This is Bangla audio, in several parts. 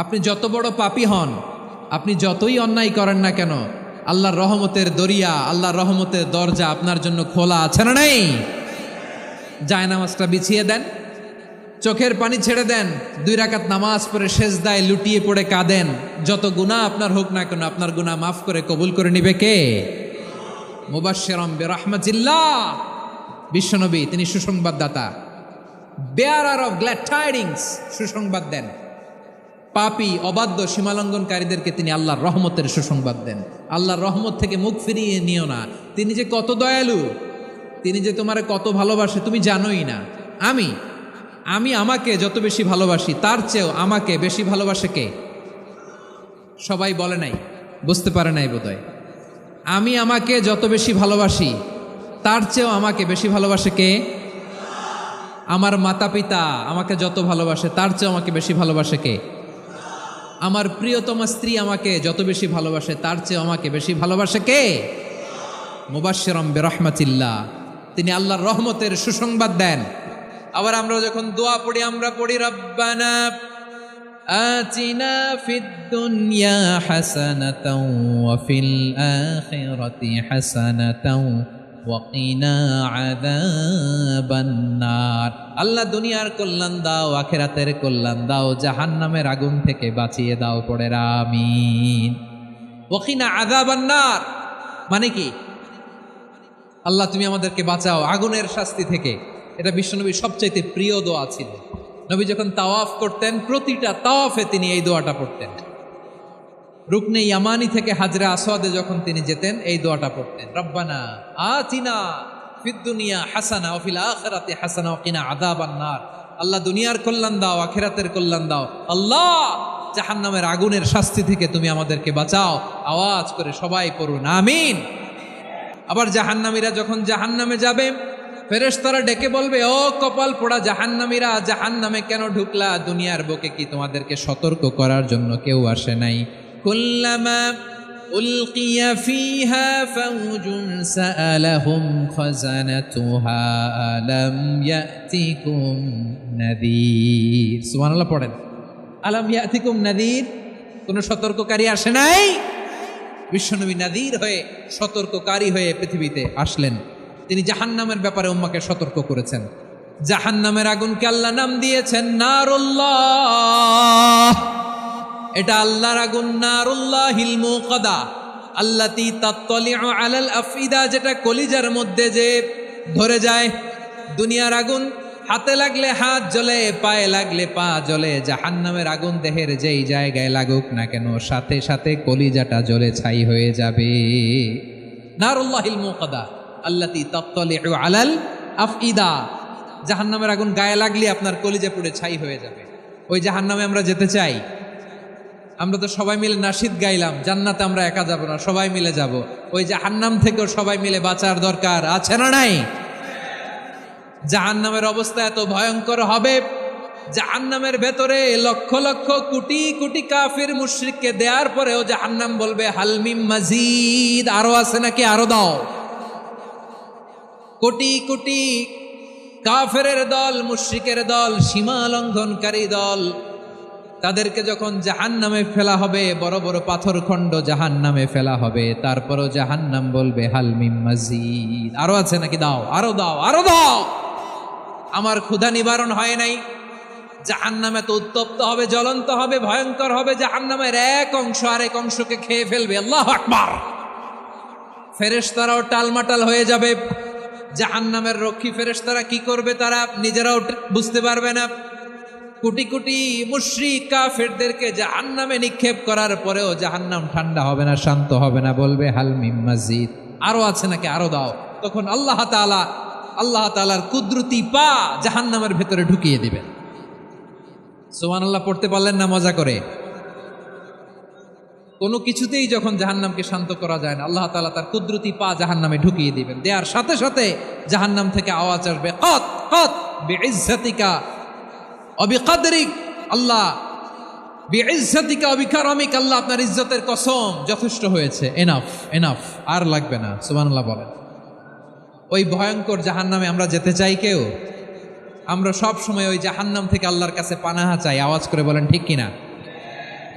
আপনি যত বড় পাপী হন, আপনি যতই অন্যায় করেন না কেন, আল্লাহর রহমতের দরিয়া, আল্লাহর রহমতের দরজা আপনার জন্য খোলা আছে না নেই? জায়নামাজটা বিছিয়ে দেন, চোখের পানি ছেড়ে দেন, 2 রাকাত নামাজ পড়ে সেজদায় লুটিয়ে পড়ে কাঁদেন। যত গুনাহ আপনার হোক না কেন, আপনার গুনাহ মাফ করে কবুল করে নিবে কে? মুবাশশিরাম বিরহমাতিল্লাহ, বিশ্বনবী তিনি সুসংবাদদাতা, বেয়ারার অফ গ্ল্যাড টাইডিংস, সুসংবাদ দেন। পাপী অবাধ্য সীমালঙ্ঘনকারীদেরকে তিনি আল্লাহর রহমতের সুসংবাদ দেন। আল্লাহর রহমত থেকে মুখ ফিরিয়ে নিও না। তিনি যে কত দয়ালু, তিনি যে তোমারে কত ভালোবাসে তুমি জানোই না। আমি আমাকে যত বেশি ভালোবাসি তার চেয়েও আমাকে বেশি ভালোবাসে কে? সবাই বলে নাই, বুঝতে পারে নাই বোধহয়। আমি আমাকে যত বেশি ভালোবাসি তার চেয়েও আমাকে বেশি ভালোবাসে কে? আমার মাতা পিতা আমাকে যত ভালোবাসে তার চেয়েও আমাকে বেশি ভালোবাসে কে? আমার প্রিয়তমা স্ত্রী আমাকে যত বেশি ভালোবাসে তার চেয়েও আমাকে বেশি ভালোবাসে কে? মুবাশশিরাম বিরহমাতিল্লাহ, তিনি আল্লাহর রহমতের সুসংবাদ দেন। আবার আমরা যখন দোয়া পড়ি, আমরা পড়ি রব্বানা আতিনা ফিদ দুনিয়া হাসানাতাও ওয়া ফিল আখিরাতি হাসানাতাও ওয়া কিনা আযাবান নার। আল্লাহ দুনিয়ার কল্যাণ দাও, আখিরাতের কল্যাণ দাও, জাহান্নামের আগুন থেকে বাঁচিয়ে দাও, পড়ে আমিন। ওয়া কিনা আযাবান নার মানে কি? আল্লাহ তুমি আমাদেরকে বাঁচাও আগুনের শাস্তি থেকে। এটা বিশ্বনবীর সবচাইতে প্রিয় দোয়া ছিল। নবী যখন তাওয়াফ করতেন, প্রতিটা তাওয়াফে তিনি এই দোয়াটা পড়তেন। রুকনে ইয়ামানি থেকে হাজরে আসওয়াদে যখন তিনি যেতেন, এই দোয়াটা পড়তেন, রব্বানা আতিনা ফিদ দুনিয়া হাসানা ওয়া ফিল আখিরাতি হাসানা ওয়া কিনা আযাবান নার। আল্লাহ দুনিয়ার কল্যাণ দাও, আখিরাতের কল্যাণ দাও। আল্লাহ জাহান্নামের আগুনের শাস্তি থেকে তুমি আমাদেরকে বাঁচাও। আওয়াজ করে সবাই পড়ুন আমিন। আবার জাহান্নামীরা যখন জাহান্নামে যাবে, ফেরেশতারা ডেকে বলবে, ও কপাল পোড়া জাহান্নামীরা, জাহান্নামে কেন ঢুকলা? দুনিয়ার বুকে কি তোমাদেরকে সতর্ক করার জন্য কেউ আসে নাই? কুল্লামা উলকিয়া ফিহা ফাওজুন সাআলাহুম খাজানাতুহা আলাম ইয়াতিকুম নাযীর। সুবহানাল্লাহ পড়েন, আলাম ইয়াতিকুম নাযীর, কোন সতর্ককারী আসে নাই? বিশ্বনবী নাযীর হয়ে, সতর্ককারী হয়ে পৃথিবীতে আসলেন। তিনি জাহান্নামের ব্যাপারে উম্মাকে সতর্ক করেছেন। জাহান্নামের আগুনকে আল্লাহ নাম দিয়েছেন নারুল্লাহ। এটা আল্লাহর আগুন, নারুল্লাহিল মুকাদা আল্লাতী তাত্তালিউ আলাল আফইদা, যেটা কলিজার মধ্যে যে ধরে যায়। দুনিয়ার আগুন হাতে লাগলে হাত জ্বলে, পায়ে লাগলে পা জ্বলে। জাহান্নামের আগুন দেহের যেই জায়গায় লাগুক না কেন, সাথে সাথে কলিজাটা জ্বলে ছাই হয়ে যাবে। নারুল্লাহিল মুকাদা আল্লাতী তাত্তালিউ আলাল আফইদা, জাহান্নামের আগুন গায়ে লাগলে আপনার কলিজা পুড়ে ছাই হয়ে যাবে। ওই জাহান্নামে আমরা যেতে চাই? আমরা তো সবাই মিলে নাশিদ গাইলাম, জান্নাতে আমরা একা যাব না, সবাই মিলে যাব। ওই জাহান্নাম থেকেও সবাই মিলে বাঁচার দরকার আছে না নাই? জাহান্নামের অবস্থা এত ভয়ঙ্কর হবে, জাহান্নামের ভেতরে লক্ষ লক্ষ কোটি কোটি কাফির মুশরিককে দেওয়ার পরেও জাহান্নাম বলবে হাল মিন মাজিদ, আরো আছে নাকি, আরো দাও। কোটি কোটি কাফেরের দল, মুশরিকের দল, সীমা লঙ্ঘনকারী দল, তাদেরকে যখন জাহান্নামে ফেলা হবে, বড় বড় পাথরখণ্ড জাহান্নামে ফেলা হবে, তারপরও জাহান্নাম বলবে হাল মিন মাজিদ, আরো আছে নাকি, দাও, আরো দাও, আরো দাও। আমার ক্ষুধা নিবারণ হয় নাই। জাহান্নামে তো উত্তপ্ত হবে, জ্বলন্ত হবে, ভয়ঙ্কর হবে। জাহান্নামের এক অংশ আরেক অংশকে খেয়ে ফেলবে। আল্লাহু আকবার। ফেরেশতারাও টালমাটাল হয়ে যাবে। জাহান্নামের রক্ষী ফেরেশতারা কি করবে তারা নিজেরাও বুঝতে পারবে না। কোটি কোটি মুশরিক কাফেরদেরকে জাহান্নামে নিক্ষেপ করার পরেও জাহান্নাম ঠান্ডা হবে না, শান্ত হবে না, বলবে হাল মিন মাজিদ, আরো আছে নাকি, আরো দাও। তখন আল্লাহ তাআলার কুদরতি পা জাহান্নামের ভেতরে ঢুকিয়ে দিবেন। সুবহানাল্লাহ পড়তে পারলেন না মজা করে? কোনো কিছুতেই যখন জাহান্নামকে শান্ত করা যায় না, আল্লাহ তাআলা তার কুদরতি পা জাহান্নামে ঢুকিয়ে দিবেন। দেওয়ার সাথে সাথে জাহান্নাম থেকে আওয়াজ আসবে, কত কত বিইজ্জাতিকা ওয়া বিকদরিক, আল্লাহ বিইজ্জাতিকা ওয়া বিকারামিক, আল্লাহ আপনার ইজ্জতের কসম, যথেষ্ট হয়েছে, এনাফ এনাফ, আর লাগবে না। সুবহানাল্লাহ বলেন। ওই ভয়ঙ্কর জাহান্নামে আমরা যেতে চাই কেউ? আমরা সব সময় ওই জাহান্নাম থেকে আল্লাহর কাছে পানাহা চাই। আওয়াজ করে বলেন ঠিক কিনা?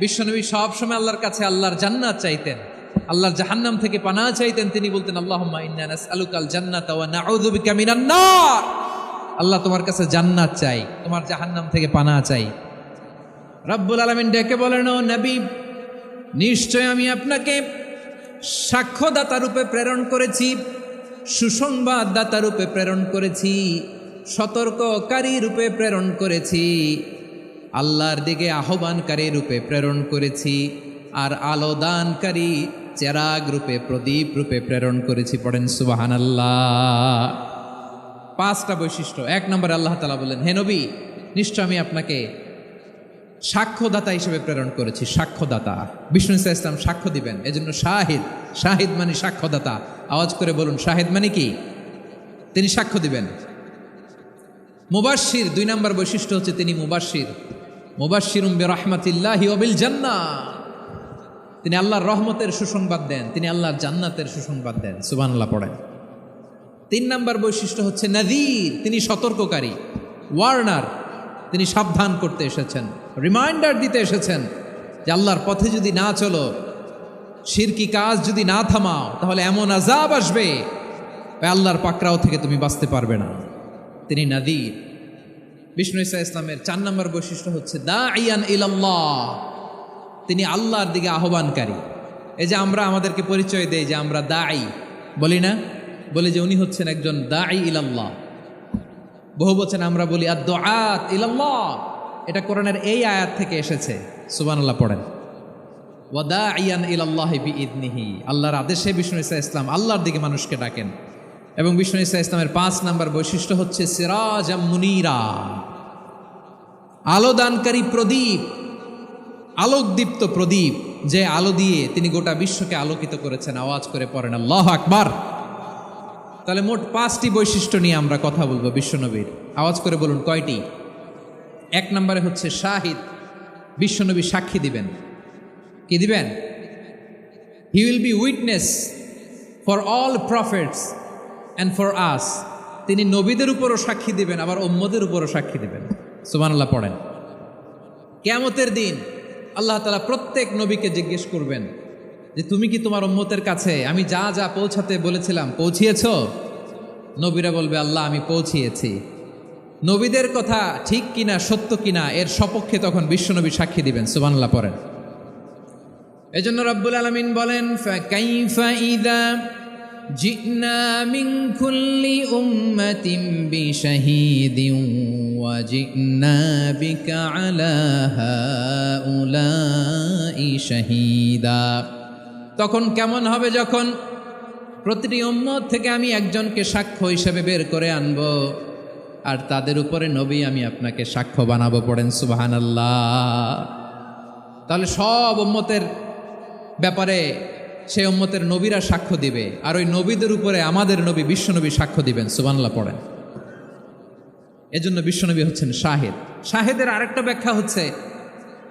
বিশ্বনবী সবসময় আল্লাহর কাছে আল্লাহর জান্নাত চাইতেন, আল্লাহর জাহান্নাম থেকে পানাহ চাইতেন। তিনি বলতেন আল্লাহুম্মা ইন্না নাসআলুকাল জান্নাতা ওয়া নাউযু বিকা মিনান নার। আল্লাহ তোমার কাছে জান্নাত চাই, তোমার জাহান্নাম থেকে পানাহ চাই। রব্বুল আলামিন ডেকে বলেন, ও নবী, নিশ্চয় আমি আপনাকে সাক্ষ্যদাতা রূপে প্রেরণ করেছি, সুসংবাদদাতা রূপে প্রেরণ করেছি, সতর্ককারী রূপে প্রেরণ করেছি, আল্লাহর দিকে আহ্বানকারী রূপে প্রেরণ করেছি, আর আলোদানকারী চেরাগ রূপে, প্রদীপ রূপে প্রেরণ করেছি। পড়েন সুবহানাল্লাহ। 5টা বৈশিষ্ট্য। 1 নম্বরে আল্লাহ তাআলা বললেন, হে নবী, নিশ্চয় আমি আপনাকে সাক্ষ্যদাতা হিসেবে প্রেরণ করেছি। সাক্ষ্যদাতা, বিষ্ণু ইসা ইসলাম সাক্ষ্য দিবেন, এজন্য শাহিদ। শাহিদ মানে সাক্ষ্যদাতা। আওয়াজ করে বলুন, শাহিদ মানে কি? তিনি সাক্ষ্য দিবেন। মুবাশশির, 2 নম্বর বৈশিষ্ট্য হচ্ছে তিনি মুবাশশির। মুবাশশিরুম বিরাহমাতিল্লাহি ওয়া বিল জান্নাহ। তিনি আল্লাহর রহমতের সুসংবাদ দেন, তিনি আল্লাহর জান্নাতের সুসংবাদ দেন। সুবহানাল্লাহ পড়েন। 3 নম্বর বৈশিষ্ট্য হচ্ছে নাযীর, তিনি সতর্ককারী, ওয়ার্নার। তিনি সাবধান করতে এসেছেন, রিমাইন্ডার দিতে এসেছেন যে আল্লাহর পথে যদি না চলো, শিরকি কাজ যদি না থামাও, তাহলে এমন আযাব আসবে আল্লাহর পাকড়াও থেকে তুমি বাঁচতে পারবে না। তিনি নাযীর। বিষ্ণু ইসা ইসলামের 4 নম্বর বৈশিষ্ট্য হচ্ছে দাঈয়ান ইলাল্লাহ, তিনি আল্লাহর দিকে আহ্বানকারী। এই যে আমরা আমাদেরকে পরিচয় দেই যে আমরা দাঈ, বলি না? বলি যে উনি হচ্ছেন একজন দাঈ ইলাল্লাহ। বহু বচন আমরা বলি আদ-দুআত ইলাল্লাহ। এটা কোরআনের এই আয়াত থেকে এসেছে। সুবহানাল্লাহ পড়েন। ওয়া দাঈয়ান ইলাল্লাহি বিইذনিহি, আল্লাহর আদেশে বিষ্ণু ইসা ইসলাম আল্লাহর দিকে মানুষকে ডাকেন। এবং বিষ্ণু ইসা ইসলামের 5 নম্বর বৈশিষ্ট্য হচ্ছে সিরাজাম মুনীরা, আলোদানকারী প্রদীপ, আলোকদীপ্ত প্রদীপ, যে আলো দিয়ে তিনি গোটা বিশ্বকে আলোকিত করেছেন। আওয়াজ করে পড়েন আল্লাহু আকবার। তাহলে মোট 5টি বৈশিষ্ট্য নিয়ে আমরা কথা বলবো বিশ্বনবীর। আওয়াজ করে বলুন কয়টি? 1 নম্বরে হচ্ছে শাহিদ, বিশ্বনবী সাক্ষী দিবেন। কি দিবেন? He will be witness for all prophets and for us. তিনি নবীদের উপরও সাক্ষী দিবেন, আবার উম্মতের উপরও সাক্ষী দিবেন। সুবহানাল্লাহ পড়েন। কিয়ামতের দিন আল্লাহ তাআলা প্রত্যেক নবীকে জিজ্ঞেস করবেন যে তুমি কি তোমার উম্মতের কাছে আমি যা যা পৌঁছাতে বলেছিলাম পৌঁছিয়েছ? নবীরা বলবে আল্লাহ আমি পৌঁছিয়েছি। নবীদের কথা ঠিক কিনা, সত্য কিনা, এর সপক্ষে তখন বিশ্বনবী সাক্ষী দিবেন। সুবহানাল্লাহ পড়েন। এজন্য রব্বুল আলামিন বলেন, ফাকাইফা ইযা জি'না মিন কুল্লি উম্মাতিন বিশাহীদিন ওয়া জি'না বিকা আলা হাউলাই শাহীদা। তখন কেমন হবে যখন প্রতিটি উম্মত থেকে আমি একজনকে সাক্ষ্য হিসেবে বের করে আনব, আর তাদের উপরে নবী আমি আপনাকে সাক্ষ্য বানাবো। পড়েন সুবহানাল্লাহ। তাহলে সব উম্মতের ব্যাপারে সেই উম্মতের নবীরা সাক্ষ্য দিবে, আর ওই নবীদের উপরে আমাদের নবী বিশ্বনবী সাক্ষ্য দিবেন। সুবহানাল্লাহ পড়েন। এজন্য বিশ্বনবী হচ্ছেন শাহিদ। শাহিদের আরেকটা ব্যাখ্যা হচ্ছে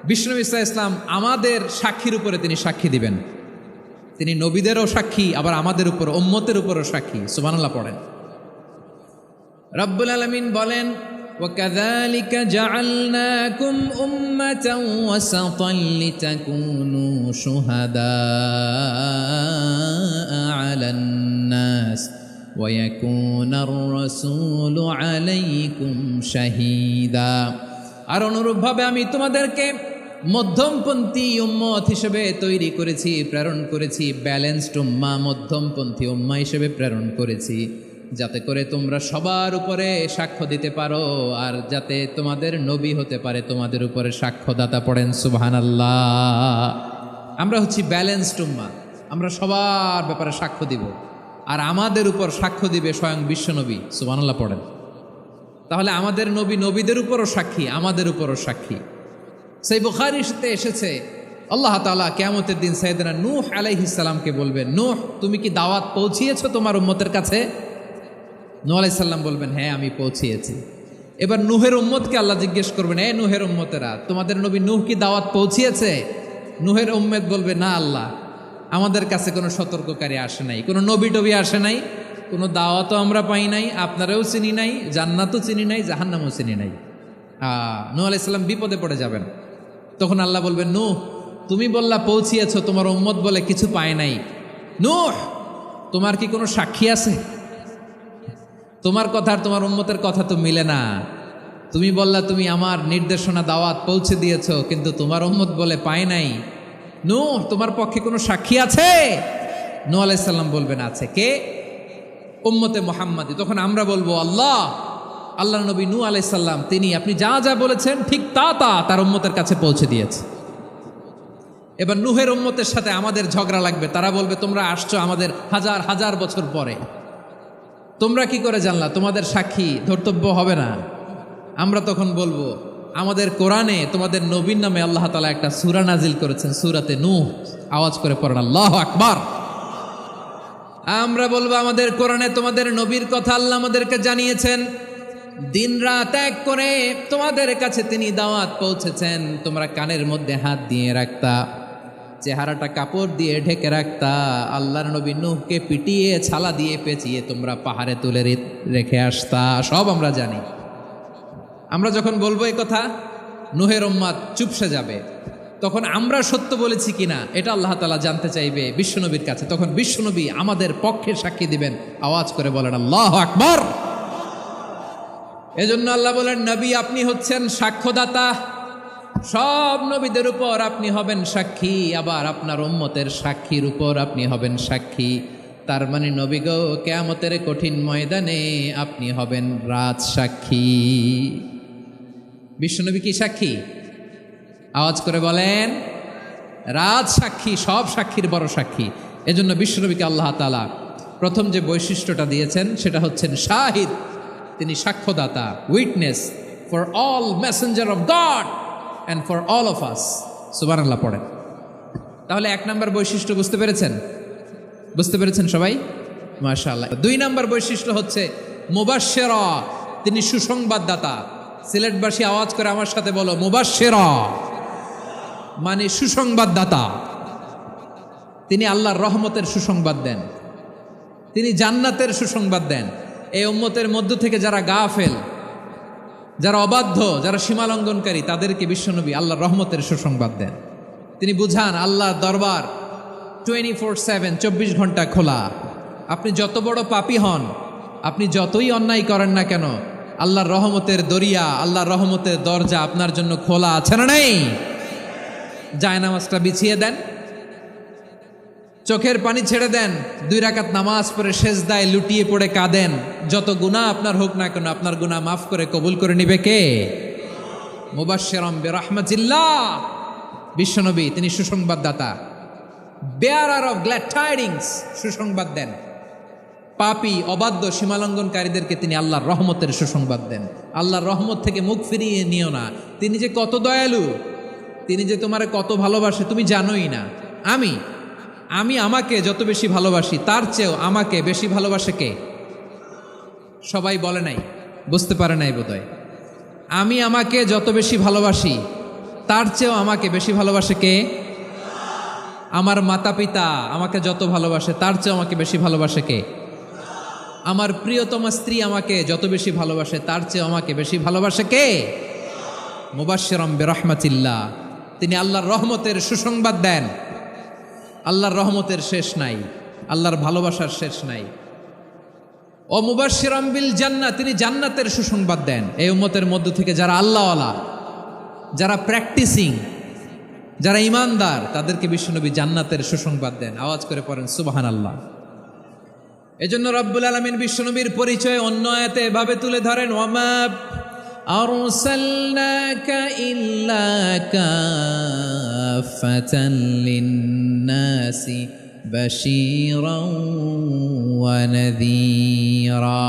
বিশ্বনবী সাল্লাল্লাহু আলাইহি ওয়াসাল্লাম আমাদের সাক্ষীর উপরে তিনি সাক্ষী দিবেন। তিনি নবীদেরও সাক্ষী, আবার আমাদের উপর, উম্মতের উপরও সাক্ষী। সুবহানাল্লাহ পড়েন। রব্বুল আলামিন বলেন, وَكَذَلِكَ جَعَلْنَاكُمْ أُمَّةً وَسَطًا لِتَكُونُوا شُهَدَاءَ عَلَى النَّاسِ وَيَكُونَ الرَّسُولُ عَلَيْكُمْ شَهِيدًا। আর অনুরূপভাবে আমি তোমাদেরকে মধ্যমপন্থী উম্মত হিসেবে তৈরি করেছি, প্রেরণ করেছি। ব্যালেন্সড উম্মাহ, মধ্যমপন্থী উম্মাহ হিসেবে প্রেরণ করেছি, যাতে করে তোমরা সবার উপরে সাক্ষ্য দিতে পারো, আর যাতে তোমাদের নবী হতে পারে তোমাদের উপরে সাক্ষ্যদাতা। পড়েন সুবহানাল্লাহ। আমরা হচ্ছি ব্যালেন্সড উম্মাহ, আমরা সবার ব্যাপারে সাক্ষ্য দিব, আর আমাদের উপর সাক্ষ্য দিবে স্বয়ং বিশ্বনবী। সুবহানাল্লাহ পড়েন। তাহলে আমাদের নবী নবীদের উপরও সাক্ষী, আমাদের উপরও সাক্ষী। সেই বুখারীতে এসেছে আল্লাহ তাআলা কিয়ামতের দিন সাইয়েদনা নূহ আলাইহিস সালামকে বলবেন, নূহ তুমি কি দাওয়াত পৌঁছিয়েছো তোমার উম্মতের কাছে? নূহ আলাইহিস সালাম বলবেন, হ্যাঁ আমি পৌঁছিয়েছি। এবার নূহের উম্মতকে আল্লাহ জিজ্ঞেস করবেন, এ নূহের উম্মতেরা, তোমাদের নবী নূহ কি দাওয়াত পৌঁছিয়েছে? নূহের উম্মত বলবে, না আল্লাহ, আমাদের কাছে কোনো সতর্ককারী আসে নাই, কোনো নবী টবি আসে নাই, কোনো দাওয়াতও আমরা পাই নাই, আপনারাও চিনি নাই, জান্নাতও চিনি নাই, জাহান্নামও চিনি নাই। নূহ আলাইহিস সালাম বিপদে পড়ে যাবেন। তখন আল্লাহ বলবেন, নূহ তুমি বললা পৌঁছিয়েছ, তোমার উম্মত বলে কিছু পায় নাই। নূহ তোমার কি কোনো সাক্ষী আছে? তোমার কথা আর তোমার উম্মতের কথা তো মিলে না। তুমি বললা তুমি আমার নির্দেশনা দাওয়াত পৌঁছে দিয়েছ, কিন্তু তোমার উম্মত বলে পায় নাই। নূহ তোমার পক্ষে কোনো সাক্ষী আছে? নূহ আলাইহিস সালাম বলবেন আছে। কে? উম্মতে মুহাম্মাদি। তখন আমরা বলবো আল্লাহ নবী নূহ আলাইহিস সালাম তিনি আপনি যা যা বলেছেন ঠিক তার উম্মতের কাছে পৌঁছে দিয়েছে। এবার নূহের উম্মতের সাথে আমাদের ঝগড়া লাগবে। তারা বলবে তোমরা আসছো আমাদের হাজার হাজার বছর পরে, তোমরা কি করে জানলা? তোমাদের সাক্ষী ধর্তব্য হবে না। আমরা তখন বলবো আমাদের কোরআনে তোমাদের নবীর নামে আল্লাহ তাআলা একটা সূরা নাজিল করেছেন, সূরাতে নূহ। আওয়াজ করে পড়েন আল্লাহু আকবার। আমরা বলবো আমাদের কোরআনে তোমাদের নবীর কথা আল্লাহ আমাদেরকে জানিয়েছেন, দিন রাত এক করে তোমাদের কাছে তিনি দাওয়াত পৌঁছেছেন। তোমরা কানের মধ্যে হাত দিয়ে রাখতা, চেহারাটা কাপড় দিয়ে ঢেকে রাখতা, আল্লাহর নবী নূহকে পিটিয়ে ছালা দিয়ে পেঁচিয়ে তোমরা পাহাড়ে তুলে রেখে আসতা। সব আমরা জানি। আমরা যখন বলবো এই কথা, নূহের উম্মত চুপসে যাবে। তখন আমরা সত্য বলেছি কিনা এটা আল্লাহ তাআলা জানতে চাইবে বিশ্বনবীর কাছে। তখন বিশ্বনবী আমাদের পক্ষে সাক্ষী দিবেন। আওয়াজ করে বলেন আল্লাহু আকবার। এজন্য আল্লাহ বলেন, নবী আপনি হচ্ছেন সাক্ষ্যদাতা, সব নবীদের উপর আপনি হবেন সাক্ষী, আবার আপনার উম্মতের সাক্ষীর উপর আপনি হবেন সাক্ষী। তার মানে নবী গো, কিয়ামতের কঠিন ময়দানে আপনি হবেন রাজ সাক্ষী। বিশ্বনবী কি সাক্ষী? আওয়াজ করে বলেন, রাজ সাক্ষী, সব সাক্ষীর বড় সাক্ষী। এজন্য বিশ্বনবীকে আল্লাহ তাআলা প্রথম যে বৈশিষ্ট্যটা দিয়েছেন সেটা হচ্ছেন শাহিদ। তিনি সাক্ষ্যদাতা, witness for all messenger of God and for all of us. সুবহানাল্লাহ পড়েন। তাহলে এক নম্বর বৈশিষ্ট্য বুঝতে পেরেছেন? বুঝতে পেরেছেন সবাই? মাশাআল্লাহ। দুই নম্বর বৈশিষ্ট্য হচ্ছে মুবাশশিরা, তিনি সুসংবাদদাতা। সিলেটবাসী আওয়াজ করে আমার সাথে বলো, মুবাশশিরা মানে সুসংবাদদাতা। তিনি আল্লাহর রহমতের সুসংবাদ দেন, তিনি জান্নাতের সুসংবাদ দেন। এই উম্মতের মধ্য থেকে যারা গাফেল, যারা অবাধ্য, যারা সীমালঙ্ঘনকারী, তাদেরকে বিশ্বনবী আল্লাহর রহমতের সুসংবাদ দেন। তিনি বুঝান আল্লাহর দরবার 24/7 24 ঘন্টা খোলা। আপনি যত বড় পাপী হন, আপনি যতই অন্যায় করেন না কেন, আল্লাহর রহমতের দরিয়া, আল্লাহর রহমতের দরজা আপনার জন্য খোলা আছে না নেই? জায়নামাজটা বিছিয়ে দেন, চোখের পানি ছেড়ে দেন, 2 রাকাত নামাজ পড়ে সেজদায় লুটিয়ে পড়ে কাঁদেন। যত গুনাহ আপনার হোক না কেন, আপনার গুনাহ মাফ করে কবুল করে নিবে কে? মুবাশশিরাম বিরাহমাতিল্লাহ। বিশ্বনবী তিনি সুসংবাদদাতা, বেয়ারার অফ গ্ল্যাড টাইডিংস, সুসংবাদ দেন। পাপী, অবাধ্য, সীমালঙ্ঘনকারীদেরকে তিনি আল্লাহর রহমতের সুসংবাদ দেন। আল্লাহর রহমত থেকে মুখ ফিরিয়ে নিও না। তিনি যে কত দয়ালু, তিনি যে তোমারে কত ভালোবাসে তুমি জানোই না। আমি আমাকে যত বেশি ভালোবাসি তার চেয়েও আমাকে বেশি ভালোবাসে কে? সবাই বলে নাই, বুঝতে পারে নাই বোধহয়। আমি আমাকে যত বেশি ভালোবাসি তার চেয়েও আমাকে বেশি ভালোবাসে কে? আমার মাতা পিতা আমাকে যত ভালোবাসে তার চেয়েও আমাকে বেশি ভালোবাসে কে? আমার প্রিয়তমা স্ত্রী আমাকে যত বেশি ভালোবাসে তার চেয়েও আমাকে বেশি ভালোবাসে কে? মুবাশশিরাম বিরাহমাতিল্লাহ। তিনি আল্লাহর রহমতের সুসংবাদ দেন। আল্লাহর রহমতের শেষ নাই, আল্লাহর ভালোবাসার শেষ নাই। ও মুবাশশিরাম বিল জান্নাহ, তিনি জান্নাতের সুসংবাদ দেন। এই উম্মতের মধ্য থেকে যারা আল্লাহওয়ালা, যারা প্র্যাকটিসিং, যারা ইমানদার, তাদেরকে বিশ্বনবী জান্নাতের সুসংবাদ দেন। আওয়াজ করে পড়েন সুবহানাল্লাহ। এজন্য রব্বুল আলামিন বিশ্বনবীর পরিচয় অন্য আয়াতে এভাবে তুলে ধরেন, ওয়ামা আরসালনাকা ইল্লা কাফাতান লিন্নাসি বাশীরাও ওয়া নাযীরা।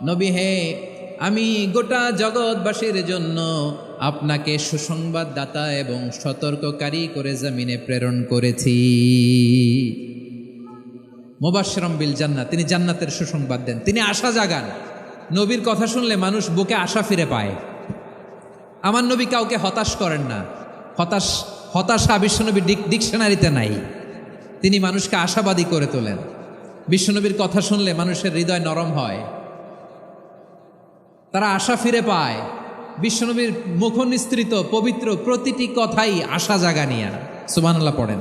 নবী হে, আমি গোটা জগৎবাসীর জন্য আপনাকে সুসংবাদদাতা এবং সতর্ককারী করে জমিনে প্রেরণ করেছি। মুবাশশিরাম বিল জান্নাহ, তিনি জান্নাতের সুসংবাদ দেন, তিনি আশা জাগান। নবীর কথা শুনলে মানুষ বুকে আশা ফিরে পায়। আমার নবী কাউকে হতাশ করেন না। হতাশা বিশ্বনবীর ডিকশনারিতে নাই। তিনি মানুষকে আশাবাদী করে তোলেন। বিশ্বনবীর কথা শুনলে মানুষের হৃদয় নরম হয়, তারা আশা ফিরে পায়। বিশ্বনবীর মুখনিসৃত পবিত্র প্রতিটি কথাই আশা জাগানিয়া। সুবহানাল্লাহ পড়েন।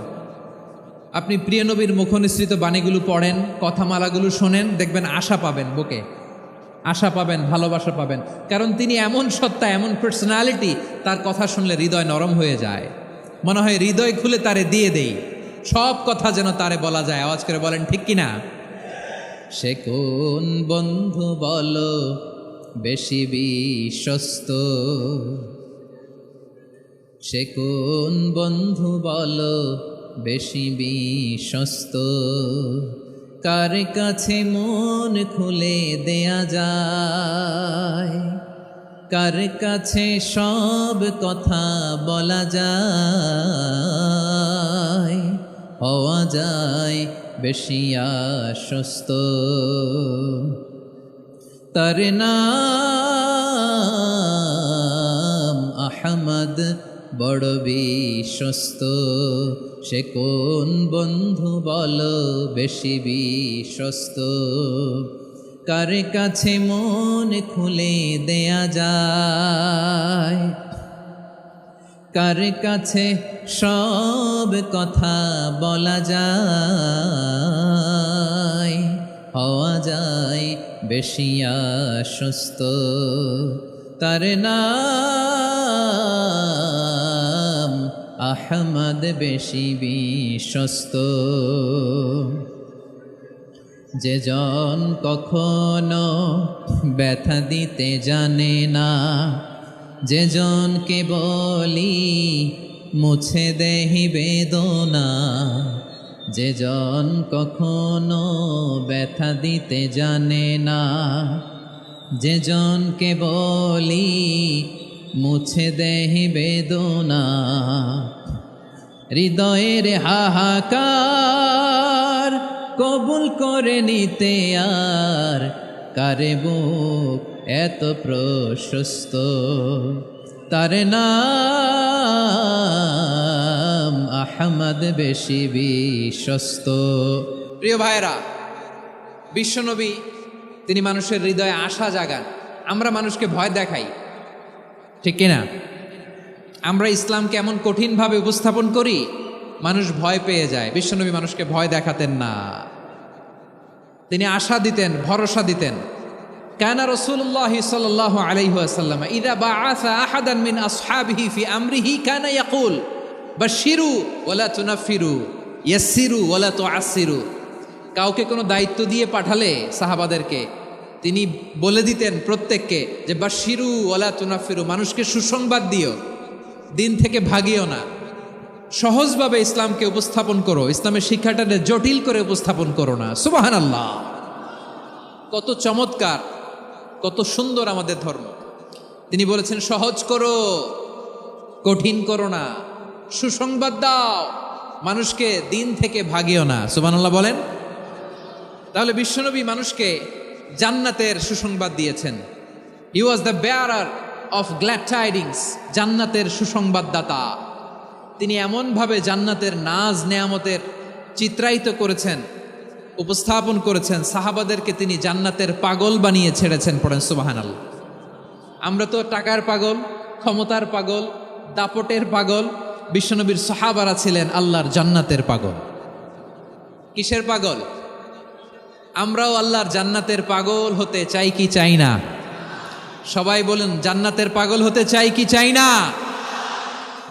আপনি প্রিয় নবীর মুখনিসৃত বাণীগুলো পড়েন, কথামালাগুলো শোনেন, দেখবেন আশা পাবেন, বুকে আশা পাবেন, ভালোবাসা পাবেন। কারণ তিনি এমন সত্তা, এমন পার্সোনালিটি, তার কথা শুনলে হৃদয় নরম হয়ে যায়। মনে হয় হৃদয় খুলে তারে দিয়ে দেই, সব কথা যেন তারে বলা যায়। আওয়াজ করে বলেন ঠিক কিনা? সে কোন বন্ধু বলো বেশি বিশ্বস্ত, সে কোন বন্ধু বলো বেশি বিশ্বস্ত, কার কাছে মন খুলে দেয়া যায়, কার কাছে সব কথা বলা যায়, হওয়া যায় বেশি আশ্বস্ত। তার নাম আহমদ, বড় বিশ্বস্ত। সে কোন বন্ধু বলো বেশি বিশ্বস্ত, কার কাছে মন খুলে দেয়া যায়, কার কাছে সব কথা বলা যায়, হওয়া যায় বেশি আশ্বস্ত। তার নাম আহমদ, বেশি বিশ্বস্ত। যে জন কখনো ব্যথা দিতে জানে না, যে জনকে বলি মুছে দেহি বেদনা, যে জন কখনো ব্যথা দিতে জানে না, যে জনকে বলি মুছে দেহি বেদনা, হৃদয়ের হাহাকার কবুল করে নিতে আর কারে বুক এত প্রশস্ত। তার নাম আহমদ, বেশি বিশ্বস্ত। প্রিয় ভাইরা, বিশ্বনবী তিনি মানুষের হৃদয়ে আশা জাগান। আমরা মানুষকে ভয় দেখাই, ঠিক কিনা? আমরা ইসলামকে এমন কঠিনভাবে উপস্থাপন করি, মানুষ ভয় পেয়ে যায়। বিশ্বনবী মানুষকে ভয় দেখাতেন না, তিনি আশা দিতেন, ভরসা দিতেন। কানা রাসূলুল্লাহ সাল্লাল্লাহু আলাইহি ওয়াসাল্লাম ইযা বাআসা আহাদান মিন আসহাবিহি ফি আমরিহি কানা ইয়াকুল বাশশিরু ওয়ালা তুনাফিরু, ইয়াসসিরু ওয়ালা তুআসসিরু। কাউকে কোনো দায়িত্ব দিয়ে পাঠালে সাহাবাদেরকে তিনি বলে দিতেন প্রত্যেককে যে বাশশিরু ওয়ালা তুনাফিরু, মানুষকে সুসংবাদ দিও, দিন থেকে ভাগিও না। সহজভাবে ইসলামকে উপস্থাপন করো, ইসলামের শিক্ষাটাকে জটিল করে উপস্থাপন করো না। সুবহানাল্লাহ, কত চমৎকার, কত সুন্দর আমাদের ধর্ম। তিনি বলেছেন সহজ করো, কঠিন করো না, সুসংবাদ দাও, মানুষকে দিন থেকে ভাগিও না। সুবহানাল্লাহ বলেন। তাহলে বিশ্বনবী মানুষকে জান্নাতের সুসংবাদ দিয়েছেন। He was the bearer of glad tidings, জান্নাতের সুসংবাদদাতা। তিনি এমনভাবে জান্নাতের নাজ নেয়ামতের চিত্রায়িত করেছেন, উপস্থাপন করেছেন, সাহাবাদেরকে তিনি জান্নাতের পাগল বানিয়ে ছেড়েছেন। পড়েন সুবহানাল্লাহ। আমরা তো টাকার পাগল, ক্ষমতার পাগল, দাপটের পাগল। বিশ্বনবীর সাহাবারা ছিলেন আল্লাহর জান্নাতের পাগল। কিসের পাগল? আমরাও আল্লাহর জান্নাতের পাগল হতে চাই কি চাই না? সবাই বলেন, জান্নাতের পাগল হতে চাই কি চাই না?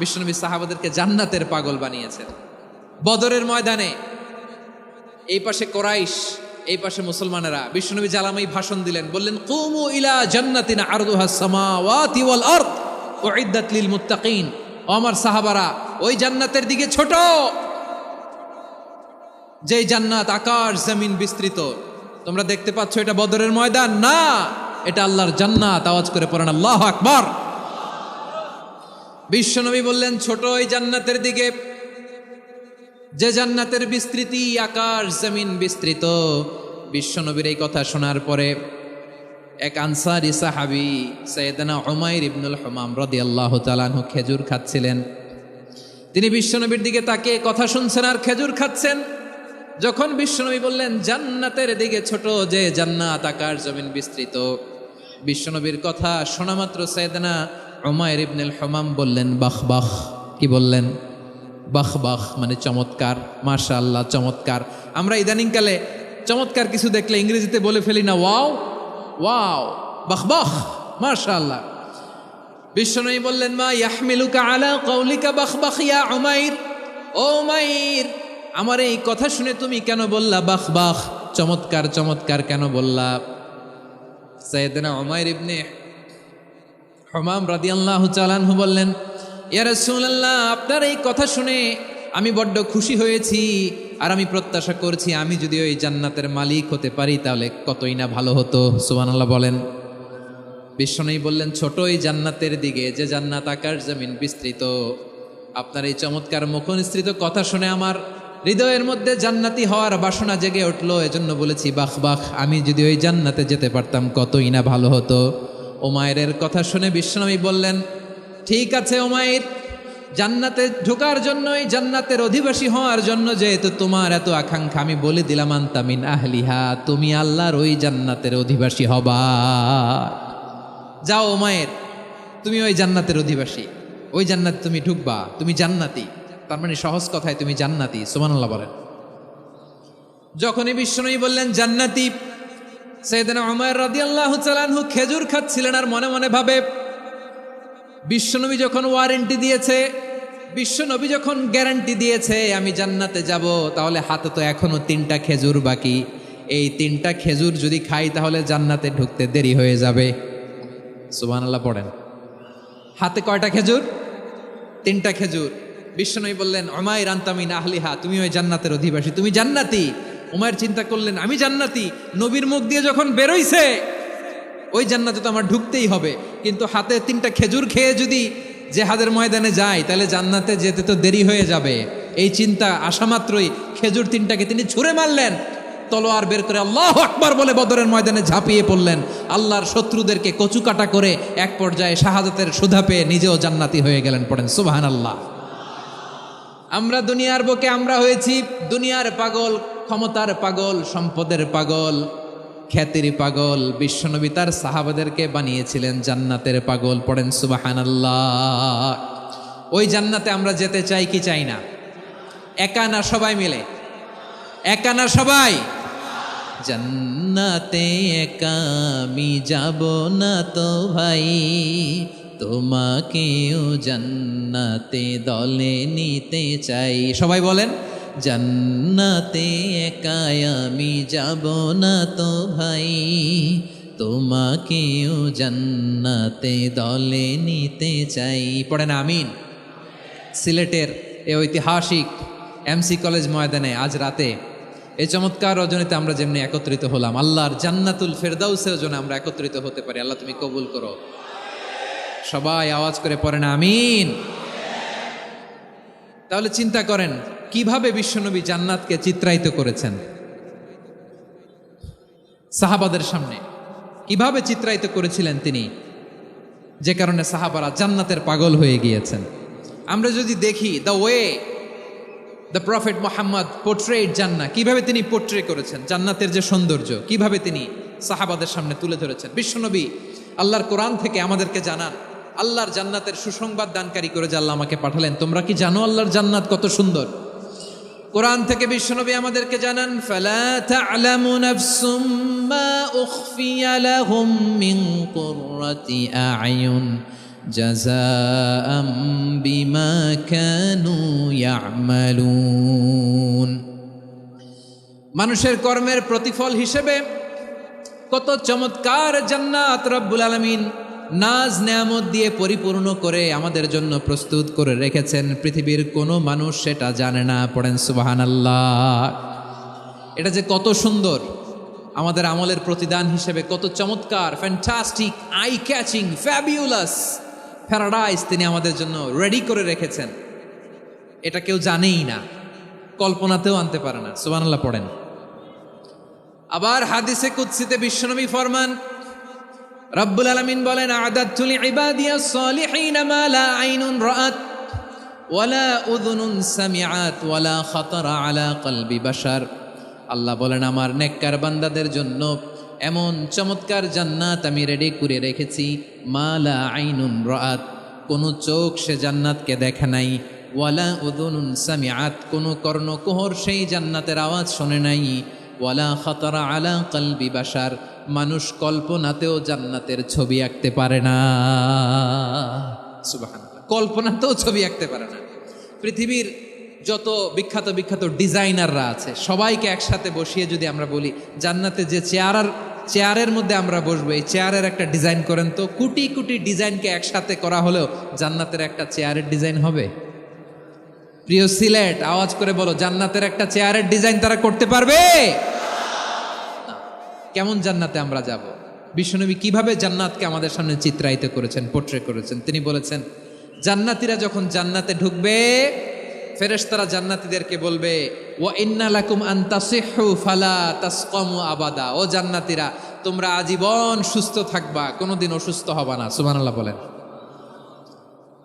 বিশ্বনবী সাহাবাদেরকে জান্নাতের পাগল বানিয়েছেন। বদরের ময়দানে এই পাশে কোরাইশ, এই পাশে মুসলমানেরা। বিশ্বনবী জালামাই ভাষণ দিলেন, বললেন কুমু ইলা জান্নাতিন আরদুহাস সামাওয়াতি ওয়াল আরদ উইদ্দাত লিল মুত্তাকিন। ও আমার সাহাবারা, ওই জান্নাতের দিকে ছোট, যেই জান্নাত আকাশ জমিন বিস্তৃত। তোমরা দেখতে পাচ্ছ এটা বদরের ময়দান না, এটা আল্লাহর জান্নাত। আওয়াজ করে পড়েন আল্লাহু আকবার। বিশ্বনবী বললেন ছোট ওই জান্নাতের দিকে, যে জান্নাতের বিস্তৃতি আকাশ জমিন বিস্তৃত। বিশ্বনবীর এই কথা শোনার পরে এক আনসারী সাহাবী সাইয়েদনা উমাইর ইবনুল হুমাম রাদিয়াল্লাহু তাআলা আনহু খেজুর খাচ্ছিলেন। তিনি বিশ্বনবীর দিকে তাকিয়ে কথা শুনছেন আর খেজুর খাচ্ছেন। যখন বিশ্বনবী বললেন জান্নাতের দিকে ছোট, যে জান্নাত আকাশ জমিন বিস্তৃত, বিশ্বনবীর কথা শোনা মাত্র সাইয়েদনা উমাইর ইবনুল হুমাম বললেন বাহ বাহ। কি বললেন? বাহ বাহ মানে চমৎকার, মাশাআল্লাহ চমৎকার। আমরা ইদানিংকালে চমৎকার কিছু দেখলে ইংরেজিতে বলে ফেলি না ওয়াও ওয়াও, বাহ বাহ, মাশাআল্লাহ। বিশ্বনবী বললেন মা ইয়াহমিলুকা আলা কওলিকা বাহ বাহ ইয়া উমাইর, ও উমাইর আমার এই কথা শুনে তুমি কেন বললা বাহ বাহ, চমৎকার চমৎকার কেন বললা? সাইয়েদনা উমাইর ইবনে হুমাম রাদিয়াল্লাহু তাআলা আনহু বললেন ইয়া রাসূলুল্লাহ, আপনার এই কথা শুনে আমি বড্ড খুশি হয়েছি, আর আমি প্রত্যাশা করছি আমি যদি ওই জান্নাতের মালিক হতে পারি তাহলে কতই না ভালো হতো। সুবহানাল্লাহ বলেন। বিশ্বনবী বললেন ছোট এই জান্নাতের দিকে, যে জান্নাত আকাশ জমিন বিস্তৃত। আপনার এই চমৎকার মুখনিসৃত কথা শুনে আমার হৃদয়ের মধ্যে জান্নাতি হওয়ার বাসনা জেগে উঠলো, এজন্য বলেছি বাহ বাহ, আমি যদি ওই জান্নাতে যেতে পারতাম কতই না ভালো হতো। উমাইরের কথা শুনে বিশ্বনবী বললেন ঠিক আছে উমাইর, জান্নাতে ঢোকার জন্যই, জান্নাতের অধিবাসী হওয়ার জন্য যেহেতু তোমার এত আকাঙ্ক্ষা, আমি বলে দিলাম আনতা মিন আহলিহা, তুমি আল্লাহর ওই জান্নাতের অধিবাসী হবা। যাও উমাইর, তুমি ওই জান্নাতের অধিবাসী, ওই জান্নাতে তুমি ঢুকবা, তুমি জান্নাতি। তার মানে সহজ কথায় তুমি জান্নাতি। সুবহানাল্লাহ বলেন। যখনই বিশ্বনবী বললেন জান্নাতি, সাইয়েদনা উমাইর রাদিয়াল্লাহু তাআলা আনহু খেজুর খাচ্ছিলেন আর মনে মনে ভাবে বিশ্বনবী যখন ওয়ারেন্টি দিয়েছে, বিশ্বনবী যখন গ্যারান্টি দিয়েছে আমি জান্নাতে যাব, তাহলে হাতে তো এখনো 3টা খেজুর বাকি। এই 3টা খেজুর যদি খাই তাহলে জান্নাতে ঢুকতে দেরি হয়ে যাবে। সুবহানাল্লাহ পড়েন। হাতে কয়টা খেজুর? 3টা খেজুর। বিশ্বনবী বললেন উমাইর আনতা মিন আহলিহা, তুমি ওই জান্নাতের অধিবাসী, তুমি জান্নাতি। উমাইর চিন্তা করলেন আমি জান্নাতি, নবীর মুখ দিয়ে যখন বেরোইছে ওই জান্নাতে তো আমার ঢুকতেই হবে, কিন্তু হাতে 3টা খেজুর খেয়ে যদি জেহাদের ময়দানে যাই তাহলে জান্নাতে যেতে তো দেরি হয়ে যাবে। এই চিন্তা আসা মাত্রই খেজুর 3টাকে তিনি ছুঁড়ে মারলেন, তলোয়ার বের করে আল্লাহু আকবার বলে বদরের ময়দানে ঝাঁপিয়ে পড়লেন। আল্লাহর শত্রুদেরকে কচুকাটা করে এক পর্যায়ে শাহাদাতের সুধা পেয়ে নিজেও জান্নাতি হয়ে গেলেন। পড়েন সুবহানাল্লাহ। আমরা দুনিয়ার বুকে আমরা হয়েছি দুনিয়ার পাগল, ক্ষমতার পাগল, সম্পদের পাগল, খ্যাতির পাগল। বিশ্বনবী তার সাহাবাদেরকে বানিয়েছিলেন জান্নাতের পাগল। পড়েন সুবহানাল্লাহ। ওই জান্নাতে আমরা যেতে চাই কি চাই না? একা না সবাই মিলে? একা না সবাই? জান্নাতে একা আমি যাব না তো ভাই, তোমাকেও জান্নাতে দলে নিতে চাই। সবাই বলেন জান্নাতে একা আমি যাব না তো ভাই, তোমাকেও জান্নাতে দলে নিতে চাই। পড়েন আমিন। সিলেটের এই ঐতিহাসিক এমসি কলেজ ময়দানে আজ রাতে এই চমৎকার রজনীতে আমরা যেমনি একত্রিত হলাম, আল্লাহর জান্নাতুল ফেরদাউসের জন্য আমরা একত্রিত হতে পারি। আল্লাহ তুমি কবুল করো। সবাই আওয়াজ করে পড়েন আমিন। তাহলে চিন্তা করেন কিভাবে বিশ্বনবী জান্নাতকে চিত্রায়িত করেছেন সাহাবাদের সামনে, কিভাবে চিত্রায়িত করেছিলেন তিনি, যে কারণে সাহাবারা জান্নাতের পাগল হয়ে গিয়েছেন। আমরা যদি দেখি the way the prophet Muhammad portrait জান্নাত, কিভাবে তিনি পোর্ট্রে করেছেন জান্নাতের যে সৌন্দর্য, কিভাবে তিনি সাহাবাদের সামনে তুলে ধরেছেন। বিশ্বনবী আল্লাহর কোরআন থেকে আমাদেরকে জানান আল্লাহর জান্নাতের সুসংবাদ দানকারী করে যে আল্লাহ আমাকে পাঠালেন। তোমরা কি জানো আল্লাহর জান্নাত কত সুন্দর? কোরআন থেকে বিশ্বনবী আমাদেরকে জানান ফালা তা'লামু নাফসুম মা উখফিয়া লাহুম মিন কুররাতি আ'য়ুন জাযাআম বিমা কানু ইয়া'মালুন। মানুষের কর্মের প্রতিফল হিসেবে কত চমৎকার জান্নাত রব্বুল আলামিন নাজ নেয়ামত দিয়ে পরিপূর্ণ করে আমাদের জন্য প্রস্তুত করে রেখেছেন। পৃথিবীর কোনো মানুষ সেটা জানে না। পড়েন সুবহানাল্লাহ। এটা যে কত সুন্দর, আমাদের আমলের প্রতিদান হিসেবে কত চমৎকার, fantastic, eye catching, fabulous paradise তিনি আমাদের জন্য রেডি করে রেখেছেন। এটা কেউ জানেই না, কল্পনাতেও আনতে পারে না। সুবহানাল্লাহ পড়েন। আবার হাদিসে কুদসিতে বিশ্বনবী ফরমান, রব্বুল আলামিন বলেন আ'দাদতু লিইবাদিয়াস সালিহিন মা লা আইনুন রাআত ওয়ালা উযুনুন সামিআত ওয়ালা খাতারা আলা কলবি বাশার। আল্লাহ বলেন আমার নেককার বান্দাদের জন্য এমন চমৎকার জান্নাত আমি রেডি করে রেখেছি, মালা আইনুন রাআত, কোনো চোখ সে জান্নাতকে দেখে নাই, ওয়ালা উযুনুন সামিআত, কোনো কর্ণকুহর সেই জান্নাতের আওয়াজ শোনে নাই, ওয়ালা খাতারা আলা কলবি বাশার, মানুষ কল্পনাতেও জান্নাতের ছবি আঁকতে পারে না। সুবহানাল্লাহ, কল্পনাতেও ছবি আঁকতে পারে না। পৃথিবীর যত বিখ্যাত বিখ্যাত ডিজাইনাররা আছে সবাইকে একসাথে বসিয়ে যদি আমরা বলি জান্নাতে যে চেয়ারের মধ্যে আমরা বসবো, এই চেয়ারের একটা ডিজাইন করেন তো, কোটি কোটি ডিজাইনকে একসাথে করা হলেও জান্নাতের একটা চেয়ারের ডিজাইন হবে? প্রিয় সিলেট, আওয়াজ করে বলো, জান্নাতের একটা চেয়ারের ডিজাইন তারা করতে পারবে? কেমন জান্নাতে আমরা যাব? বিশ্বনবী কিভাবে জান্নাতকে আমাদের সামনে চিত্রায়িত করেছেন, পোট্রে করেছেন? তিনি বলেছেন, জান্নাতীরা যখন জান্নাতে ঢুকবে, ফেরেশতারা জান্নাতীদেরকে বলবে, ওয়া ইন্না লাকুম আন তাসিহু ফালা তাসকামু আবাদা, ও জান্নাতীরা, তোমরা আজীবন সুস্থ থাকবা, কোনোদিন অসুস্থ হবা না। সুবহানাল্লাহ বলেন।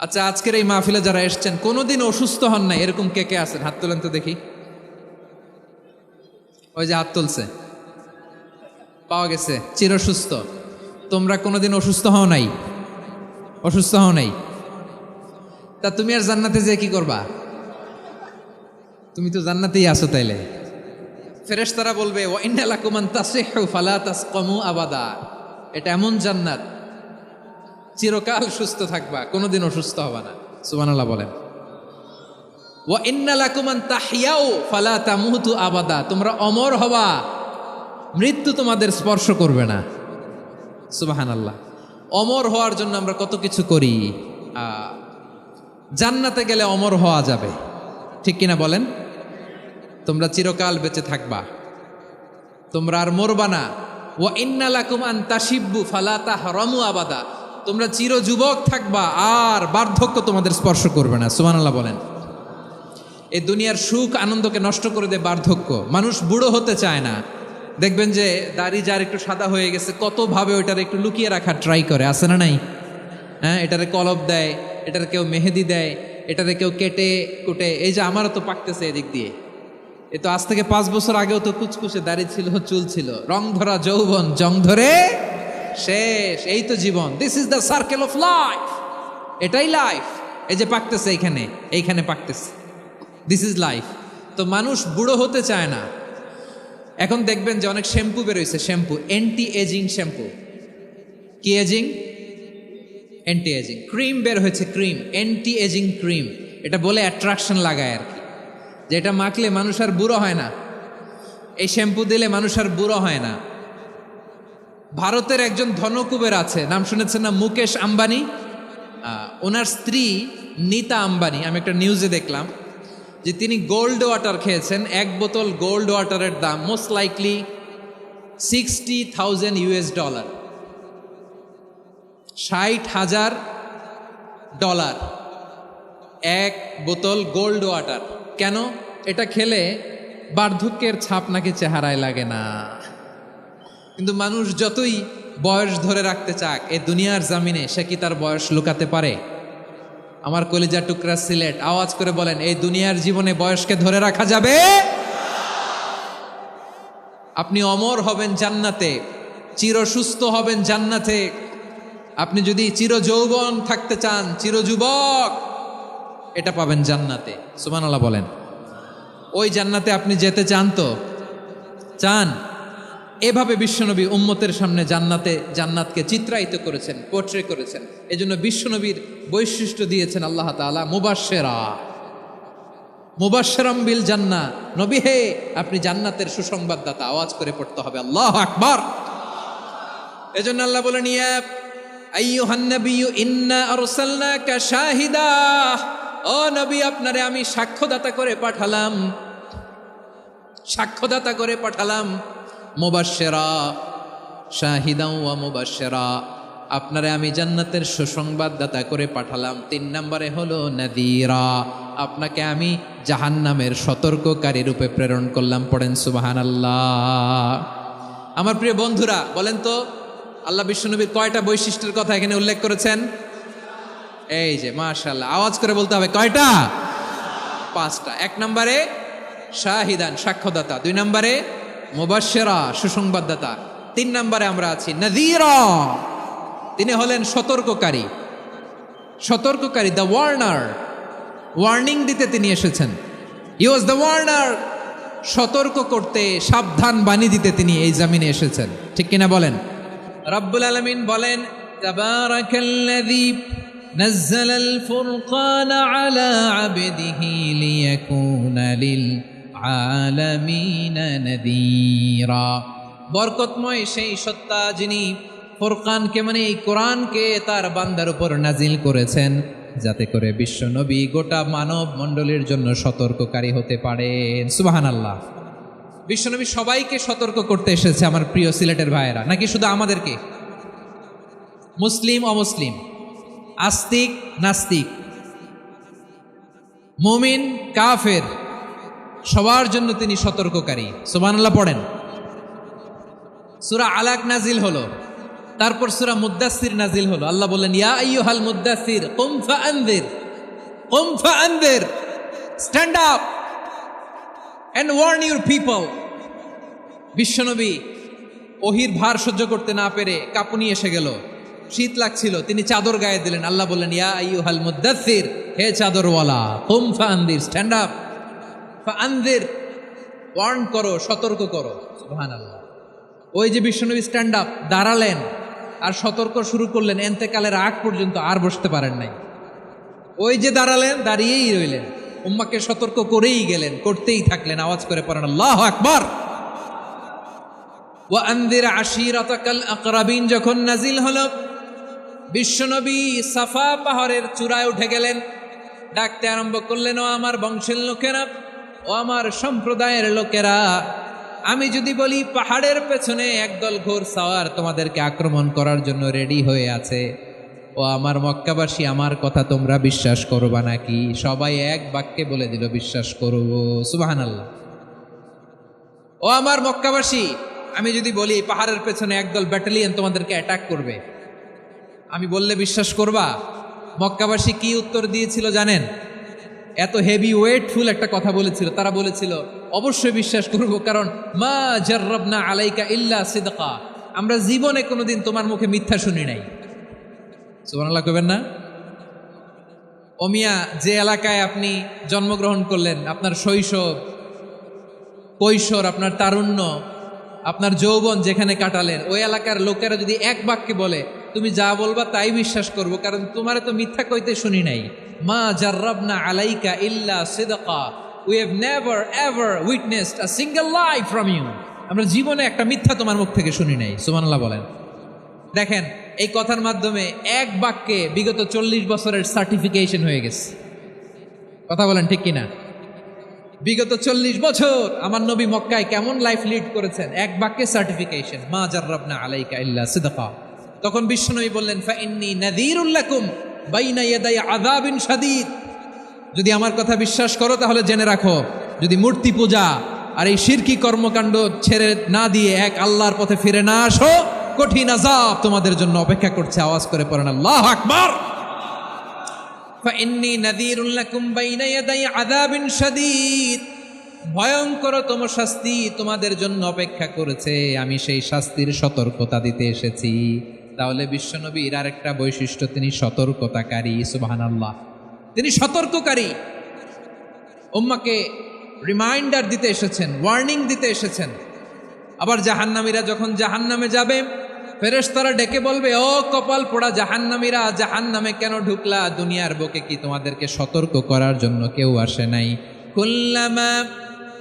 আচ্ছা, আজকের এই মাহফিলে যারা এসেছেন কোনোদিন অসুস্থ হন নাই, এরকম কে কে আছেন? হাত তোলেন তো দেখি। ওই যে হাত তুলছে, পাওয়া গেছে, চিরসুস্থ। তোমরা কোনোদিন অসুস্থ হও নাই? অসুস্থ হও নাই? তা তুমি আর জান্নাতে যেয়ে কি করবা? তুমি তো জান্নাতেই আছো তাইলে। ফেরেশতারা বলবে, ওয়া ইন্না লাকুম আন তাসিহু ফালা তাসকামু আবাদা, এটা এমন জান্নাত চিরকাল সুস্থ থাকবা, কোনোদিন অসুস্থ হবা না। সুবহানাল্লাহ বলেন। ওয়া ইন্না লাকুম আন তাহইয়াউ ফালা তামুতু আবাদা, তোমরা অমর হবা, মৃত্যু তোমাদের স্পর্শ করবে না। সুবহানাল্লাহ। অমর হওয়ার জন্য আমরা কত কিছু করি। জান্নাতে গেলে অমর হওয়া যাবে, ঠিক কিনা বলেন? তোমরা চিরকাল বেঁচে থাকবা, তোমরা আর মরবা না। ওয়া ইন্না লাকুম আন তাশিব্বু ফালা তাহরামু আবাদা, তোমরা চির যুবক থাকবা, আর বার্ধক্য তোমাদের স্পর্শ করবে না। সুবহানাল্লাহ বলেন। এই দুনিয়ার সুখ আনন্দকে নষ্ট করে দেয় বার্ধক্য। মানুষ বুড়ো হতে চায় না। দেখবেন যে দাড়ি যার একটু সাদা হয়ে গেছে, কতভাবে ওইটার একটু লুকিয়ে রাখার ট্রাই করে, আছে না নাই? হ্যাঁ, এটারে কলব দেয়, এটার কেউ মেহেদি দেয়, এটারে কেউ কেটে কুটে। এই যে আমারও তো পাকতেছে এদিক দিয়ে, এ তো আজ থেকে 5 বছর আগেও তো কুচকুচে দাড়ি ছিল, চুল ছিল, রং ধরা যৌবন, জং ধরে শেষ। এই তো জীবন। This is the circle of life, এটাই লাইফ। এই যে পাকতেছে এইখানে পাকতেছে, দিস ইজ লাইফ। তো মানুষ বুড়ো হতে চায় না। এখন দেখবেন যে অনেক শ্যাম্পু বেরোইছে, শ্যাম্পু, অ্যান্টি এজিং শ্যাম্পু। কি এজিং? Anti aging. ক্রিম বের হয়েছে, ক্রিম, অ্যান্টি এজিং ক্রিম। এটা বলে অ্যাট্রাকশন লাগায় আর কি, যে এটা মাখলে মানুষ আর বুড়ো হয় না, এই শ্যাম্পু দিলে মানুষ আর বুড়ো হয় না। ভারতের একজন ধনকুবের আছে, নাম শুনেছেন না? মুকেশ আম্বানি। ওনার স্ত্রী নীতা আম্বানি, আমি একটা নিউজে দেখলাম যে তিনি গোল্ড ওয়াটার খেয়েছেন। 1 বোতল গোল্ড ওয়াটারের দাম মোস্ট লাইকলি $60,000 $60,000 1 বোতল গোল্ড ওয়াটার। কেন? এটা খেলে বার্ধক্যের ছাপ নাকি চেহারায় লাগে না। কিন্তু মানুষ যতই বয়স ধরে রাখতে চাক, এই দুনিয়ার জামিনে সে কি তার বয়স লুকাতে পারে? আমার কলিজা টুকরা সিলেট, আওয়াজ করে বলেন, এই দুনিয়ার জীবনে বয়সকে ধরে রাখা যাবে? আপনি অমর হবেন জান্নাতে, চির সুস্থ হবেন জান্নাতে। আপনি যদি চির যৌবন থাকতে চান, চির যুবক, এটা পাবেন জান্নাতে। সুবহানাল্লাহ বলেন। ওই জান্নাতে আপনি যেতে চান তো? চান? এভাবে বিশ্বনবী উম্মতের সামনে জান্নাতকে চিত্রায়িত করেছেন, পোট্রে করেছেন। এজন্য বিশ্বনবীর বৈশিষ্ট্য দিয়েছেন আল্লাহ তাআলা মুবাশশিরাম বিল জান্নাহ। নবী হে, আপনি জান্নাতের সুসংবাদদাতা। আওয়াজ করে পড়তে হবে আল্লাহু আকবার। এজন্য আল্লাহ বলেন, ইয়া আইয়ুহান নাবিয়্যু ইন্না আরসালনাকা শাহিদা, ও নবী, আপনারে আমি সাক্ষ্যদাতা করে পাঠালাম। মুবাশশিরা, শাহিদা ওয়া মুবাশশিরা, আপনারে আমি জান্নাতের সুসংবাদদাতা করে পাঠালাম। 3 নম্বরে হলো নাযীরা, আপনাকে আমি জাহান্নামের সতর্ককারী রূপে প্রেরণ করলাম। পড়েন সুবহানাল্লাহ। আমার প্রিয় বন্ধুরা, বলেন তো আল্লাহ বিশ্বনবীর কয়টা বৈশিষ্ট্যের কথা এখানে উল্লেখ করেছেন? এই যে মাশাআল্লাহ, আওয়াজ করে বলতে হবে, কয়টা? 5টা। 1 নম্বরে শাহিদান, সাক্ষ্যদাতা। 2 নম্বরে মুবাশশিরা, সুসংবাদদাতা। 3 নম্বরে আমরা আছি নাযীরা, তিনি হলেন সতর্ককারী। সতর্ককারী, দ্য ওয়ার্নার, ওয়ার্নিং দিতে তিনি এসেছেন। হি ওয়াজ দ্য ওয়ার্নার, সতর্ক করতে, সাবধান বাণী দিতে তিনি এই জমিনে এসেছেন। ঠিক কিনা বলেন? রব্বুল আলামিন বলেন, তাবারাকাল্লাযী নাযালাল ফুরকানা আলা আবদিহি লিয়াকুনা লিল আলামিনা নাযীরা। বরকতময় সেই সত্তা যিনি ফুরকানকে মানে এই কোরআনকে তার বান্দার উপর নাজিল করেছেন, যাতে করে বিশ্ব নবী গোটা মানব মণ্ডলীর জন্য সতর্ককারী হতে পারেন। সুবহানাল্লাহ। বিশ্বনবী সবাইকে সতর্ক করতে এসেছে আমার প্রিয় সিলেটের ভাইয়েরা, নাকি শুধু আমাদেরকে? মুসলিম অমুসলিম, আস্তিক নাস্তিক, মুমিন কাফের, সবার জন্য তিনি সতর্ককারী। সুবহানাল্লাহ পড়েন। সূরা আলাক নাজিল হলো, তারপর সূরা মুদ্দাসসির নাজিল হলো। আল্লাহ বললেন, ইয়া আইয়ুহাল মুদ্দাসসির কুম ফাআনযির, কুম ফাআনযির, stand up and warn your people. বিশ্বনবী ওহির ভার সহ্য করতে না পেরে কাঁপুনি এসে গেল, শীত লাগছিল, তিনি চাদর গায়ে দিলেন। আল্লাহ বললেন, ইয়া আইয়ুহাল মুদ্দাসসির, হে চাদরওয়ালা, কুম ফাআনযির, স্ট্যান্ড আপ, ফাআনযির, ওয়ার্ন করো, সতর্ক করো। সুবহানাল্লাহ। ওই যে বিশ্বনবী স্ট্যান্ড আপ, দাঁড়ালেন আর সতর্ক শুরু করলেন, এন্তেকালের আগ পর্যন্ত আর বসতে পারেন নাই। ওই যে দাঁড়ালেন, দাঁড়িয়েই রইলেন, উম্মাকে সতর্ক করেই গেলেন, করতেই থাকলেন। আওয়াজ করে পড়েন আল্লাহু আকবার। ওয়া আনযির আশীরাতাকাল আকরাবিন যখন নাজিল হলো, বিশ্বনবী সাফা পাহাড়ের চূড়ায় উঠে গেলেন, ডাকতে আরম্ভ করলেন, ও আমার বংশের লোকেরা, ও আমার সম্প্রদায়ের লোকেরা, আমি যদি বলি পাহাড়ের পেছনে একদল ঘোড়সাওয়ার তোমাদেরকে আক্রমণ করার জন্য রেডি হয়ে আছে, ও আমার মক্কাবাসী, আমার কথা তোমরা বিশ্বাস করবা নাকি? সবাই এক বাক্যে বলে দিল, বিশ্বাস করব। সুবহানাল্লাহ। ও আমার মক্কাবাসী, আমি যদি বলি পাহাড়ের পেছনে একদল ব্যাটালিয়ন তোমাদেরকে অ্যাটাক করবে, আমি বললে বিশ্বাস করবা? মক্কাবাসী কি উত্তর দিয়েছিল জানেন? এত হেভি ওয়েটফুল একটা কথা বলেছিল। তারা বলেছিল, অবশ্যই বিশ্বাস করব, কারণ মা জাররাবনা আলাইকা ইল্লা সিদকা, আমরা জীবনে কোনোদিন তোমার মুখে মিথ্যা শুনি নাই। সুবহানাল্লাহ কইবেন না? ও মিয়া, যে এলাকায় আপনি জন্মগ্রহণ করলেন, আপনার শৈশব, কৈশোর, আপনার তারুণ্য, আপনার যৌবন যেখানে কাটালেন, ওই এলাকার লোকেরা যদি এক বাক্যে বলে তুমি যা বলবা তাই বিশ্বাস করব, কারণ তোমার তো মিথ্যা কইতে শুনি নাই। মা জাররাবনা আলাইকা ইল্লা সিদকা, we have never ever witnessed a single lie from you, আমরা জীবনে একটা মিথ্যা তোমার মুখ থেকে শুনি নাই। সুবহানাল্লাহ বলেন। দেখেন, এই কথার মাধ্যমে এক বাক্যে বিগত 40 বছরের সার্টিফিকেশন হয়ে গেছে। কথা বলেন ঠিক কিনা? বিগত 40 বছর আমার নবী মক্কায় কেমন লাইফ লিড করেছেন, এক বাক্যে সার্টিফিকেশন, মা জাররাবনা আলাইকা ইল্লা সিদকা। তখন বিশ্বনবী বললেন, ফাইন্নী নাযীরুল লাকুম বাইনা ইয়াদাই আযাবিন শাদীদ, যদি আমার কথা বিশ্বাস করো তাহলে জেনে রাখো, যদি মূর্তি পূজা আর এই শিরকি কর্মকাণ্ড ছেড়ে না দিয়ে এক আল্লাহর পথে ফিরে না আসো, কঠিন আযাব তোমাদের জন্য অপেক্ষা করছে। আওয়াজ করে পড়েন আল্লাহু আকবার। ফাইন্নী নাযীরুল লাকুম বাইনা ইয়াদাই আযাবিন শাদীদ, ভয়ঙ্করতম শাস্তি তোমাদের জন্য অপেক্ষা করেছে, আমি সেই শাস্তির সতর্কতা দিতে এসেছি। তাহলে বিশ্বনবীর আরেকটা বৈশিষ্ট্য, তিনি সতর্কতাকারী। সুবহানাল্লাহ। তিনি সতর্ককারী, উম্মাকে রিমাইন্ডার দিতে এসেছেন, ওয়ার্নিং দিতে এসেছেন। আবার জাহান্নামীরা যখন জাহান্নামে যাবে, ফেরেশতারা ডেকে বলবে, ও কপাল পোড়া জাহান্নামীরা, জাহান্নামে কেন ঢুকলা? দুনিয়ার বুকে কি তোমাদেরকে সতর্ক করার জন্য কেউ আসে নাই? কুল্লামা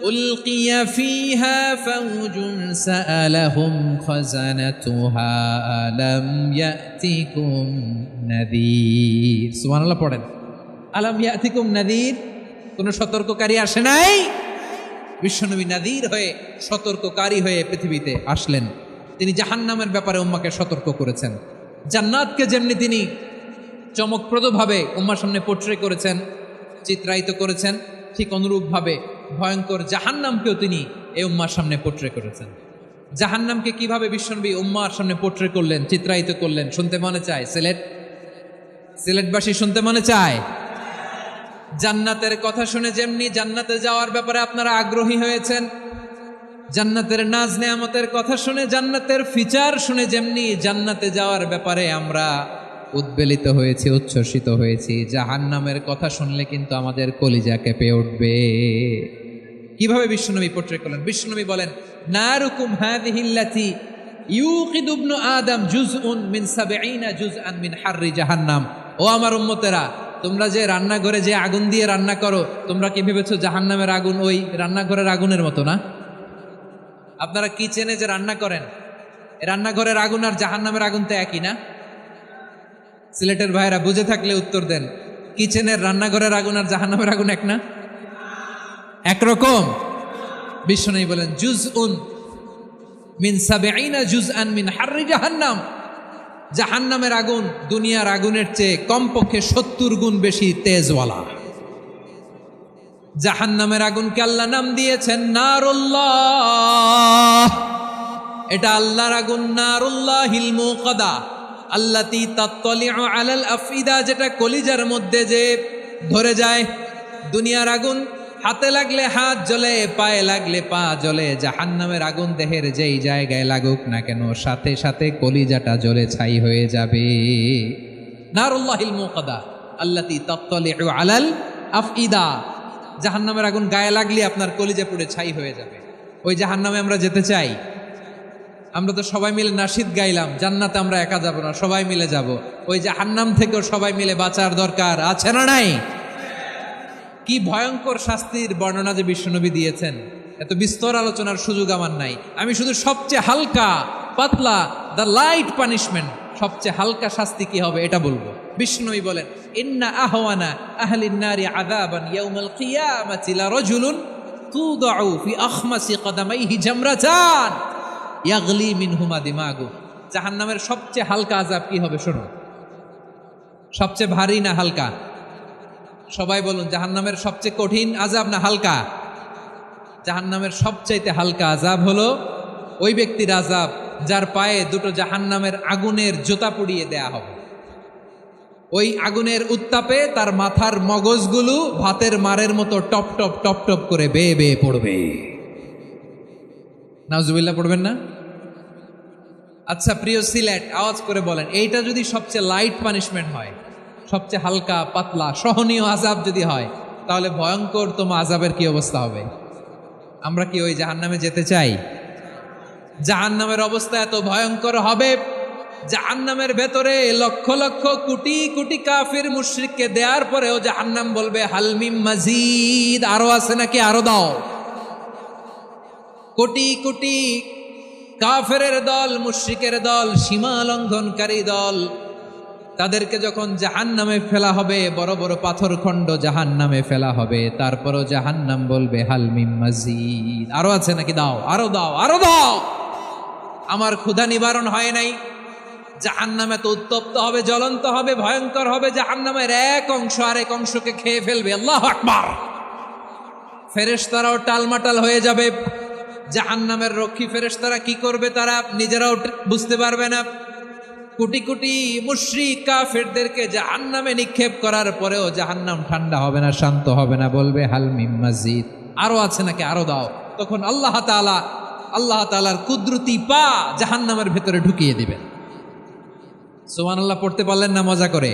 উলকিয়া ফিহা ফাউজুন সাআলাহুম খাজানাতুহা আলাম ইয়াতিকুম নাযীর। সুবহানাল্লাহ পড়েন। আলাম ইয়াতিকুম নাযীর, কোন সতর্ককারী আসে নাই? বিশ্বনবী নাযীর হয়ে, সতর্ককারী হয়ে পৃথিবীতে আসলেন। তিনি জাহান্নামের ব্যাপারে উম্মাকে সতর্ক করেছেন। জান্নাতকে যেমনি তিনি চমকপ্রদভাবে উম্মার সামনে পোট্রে করেছেন, চিত্রায়িত করেছেন, ঠিক অনুরূপভাবে ভয়ঙ্কর জাহান্নামকেও তিনি এই উম্মার সামনে পোট্রে করেছেন। জাহান্নামকে কিভাবে বিশ্বনবী উম্মার সামনে পোট্রে করলেন, চিত্রায়িত করলেন, শুনতে মনে চায়? সিলেটবাসী শুনতে মনে চায়? জান্নাতের কথা শুনে যেমনি জান্নাতে যাওয়ার ব্যাপারে আপনারা আগ্রহী হয়েছেন, জান্নাতের নাজ নেয়ামতের কথা শুনে, জান্নাতের ফিচার শুনে যেমনি জান্নাতে যাওয়ার ব্যাপারে আমরা উদ্বেলিত হয়েছি, উচ্ছ্বসিত হয়েছি, জাহান্নামের কথা শুনলে কিন্তু আমাদের কলিজা কেঁপে উঠবে। কিভাবে বিশ্বনবী পোট্রে করলেন? বিশ্বনবী বলেন, নারুকুম হাযিহিল্লাতী ইউকিদু ইবনু আদম জুজউন মিন ৭০ জুজআন মিন হাররি জাহান্নাম। ও আমার উম্মতেরা, তোমরা যে রান্নাঘরে যে আগুন দিয়ে রান্না করো, তোমরা কি ভেবেছো জাহান্নামের আগুন ওই রান্নাঘরের আগুনের মতো না? আপনারা কিচেনে যে রান্না করেন, রান্নাঘরের আগুন আর জাহান্নামের আগুন তো একই না? সিলেটের ভাইরা বুঝে থাকলে উত্তর দেন, কিচেনের রান্নাঘরের আগুন আর জাহান্নামের আগুন এক না? একরকম? বিশ্বনবী বলেন, জুজউন মিন ৭০ জুজআন মিন হাররি জাহান্নাম। জাহান্নামের আগুন দুনিয়ার আগুনের চেয়ে কমপক্ষে ৭০ গুণ বেশি তেজওয়ালা। জাহান্নামের আগুনকে আল্লাহ নাম দিয়েছেন নারুল্লাহ। এটা আল্লাহর আগুন, নারুল্লাহিল মুকাদা আল্লাতী তাত্তালিউ আলাল আফইদা, যেটা কলিজার মধ্যে যে ধরে যায়। দুনিয়ার আগুন হাতে লাগলে হাত জ্বলে, পায়ে লাগলে পা জ্বলে। জাহান্নামের আগুন দেহের যেই জায়গায় লাগুক না কেন, সাথে সাথে কলিজাটা জ্বলে ছাই হয়ে যাবে। নারুল্লাহিল মুকাদা আল্লাতী তাত্তালিউ আলাল আফইদা। জাহান্নামের আগুন গায়ে লাগলে আপনার কলিজা পুড়ে ছাই হয়ে যাবে। ওই জাহান্নামে আমরা যেতে চাই? আমরা তো সবাই মিলে নাশিদ গাইলাম, জান্নাতে আমরা একা যাব না, সবাই মিলে যাব। ওই জাহান্নাম থেকেও সবাই মিলে বাঁচার দরকার আছে না নাই? কি ভয়ঙ্কর শাস্তির বর্ণনা যে বিশ্বনবী দিয়েছেন, এত বিস্তর আলোচনার সুযোগ আমার নাই। আমি শুধু সবচেয়ে হালকা পাতলা, দ্য লাইট পানিশমেন্ট, সবচেয়ে হালকা শাস্তি কি হবে এটা বলবো। বিশ্বনবী বলেন, ইন্না আহওয়ানা আহলিন নারি আযাবান ইয়াউমাল কিয়ামাতি লারাজুলুন তুদাউ ফি আখমাসি কদামাইহি জামরাতান ইয়াগলি মিনহুমা দিমাগু। জাহান্নামের সবচেয়ে হালকা আযাব কি হবে শোনো। সবচেয়ে ভারী না হালকা? সবাই বলুন, জাহান্নামের সবচেয়ে কঠিন আযাব না হালকা? জাহান্নামের সবচাইতে হালকা আযাব হলো ওই ব্যক্তির আযাব যার পায়ে দুটো জাহান্নামের আগুনের জুতা পুড়িয়ে দেয়া হবে। ওই আগুনের উত্তাপে তার মাথার মগজগুলো ভাতের মারের মতো টপ টপ টপ টপ করে বেয়ে বেয়ে পড়বে। নাউজুবিল্লাহ পড়বেন না? আচ্ছা প্রিয় সিলেট, আওয়াজ করে বলেন, এইটা যদি সবচেয়ে লাইট পানিশমেন্ট হয়, সবচেয়ে হালকা পাতলা সহনীয় আযাব যদি হয়, তাহলে ভয়ঙ্করতম আযাবের কি অবস্থা হবে? আমরা কি ওই জাহান্নামে যেতে চাই? জাহান্নামের অবস্থা এত ভয়ঙ্কর হবে, জাহান্নামের ভেতরে লক্ষ লক্ষ কোটি কোটি কাফির মুশরিককে দেওয়ার পরেও জাহান্নাম বলবে হালমিম মাজিদ, আরো আছে নাকি, আরো দাও। কোটি কোটি কাফেরের দল, মুশরিকের দল, সীমা লঙ্ঘনকারী দল, তাদেরকে যখন জাহান্নামে ফেলা হবে, বড় বড় পাথর খণ্ড জাহান্নামে ফেলা হবে, তারপরও জাহান্নাম বলবে হালমিম মাজিদ, আরো আছে নাকি, দাও, আরো দাও, আরো দাও। আমার ক্ষুধা নিবারণ হয় নাই। জাহান্নামে তো উত্তপ্ত হবে, জ্বলন্ত হবে, ভয়ঙ্কর হবে। জাহান্নামের এক অংশ আরেক অংশকে খেয়ে ফেলবে। আল্লাহু আকবার। ফেরেশতারাও টালমাটাল হয়ে যাবে। জাহান্নামের রক্ষী ফেরেশতারা কি করবে তারা নিজেরাও বুঝতে পারবে না। কোটি কোটি মুশরিক কাফেরদেরকে জাহান্নামে নিক্ষেপ করার পরেও জাহান্নাম ঠান্ডা হবে না, শান্ত হবে না, বলবে হালমিম মাজিদ, আরো আছে নাকি, আরো দাও। তখন আল্লাহ তাআলার কুদরতি পা জাহান্নামের ভেতরে ঢুকিয়ে দিবেন। সুবহানাল্লাহ পড়তে পারলেন না মজা করে?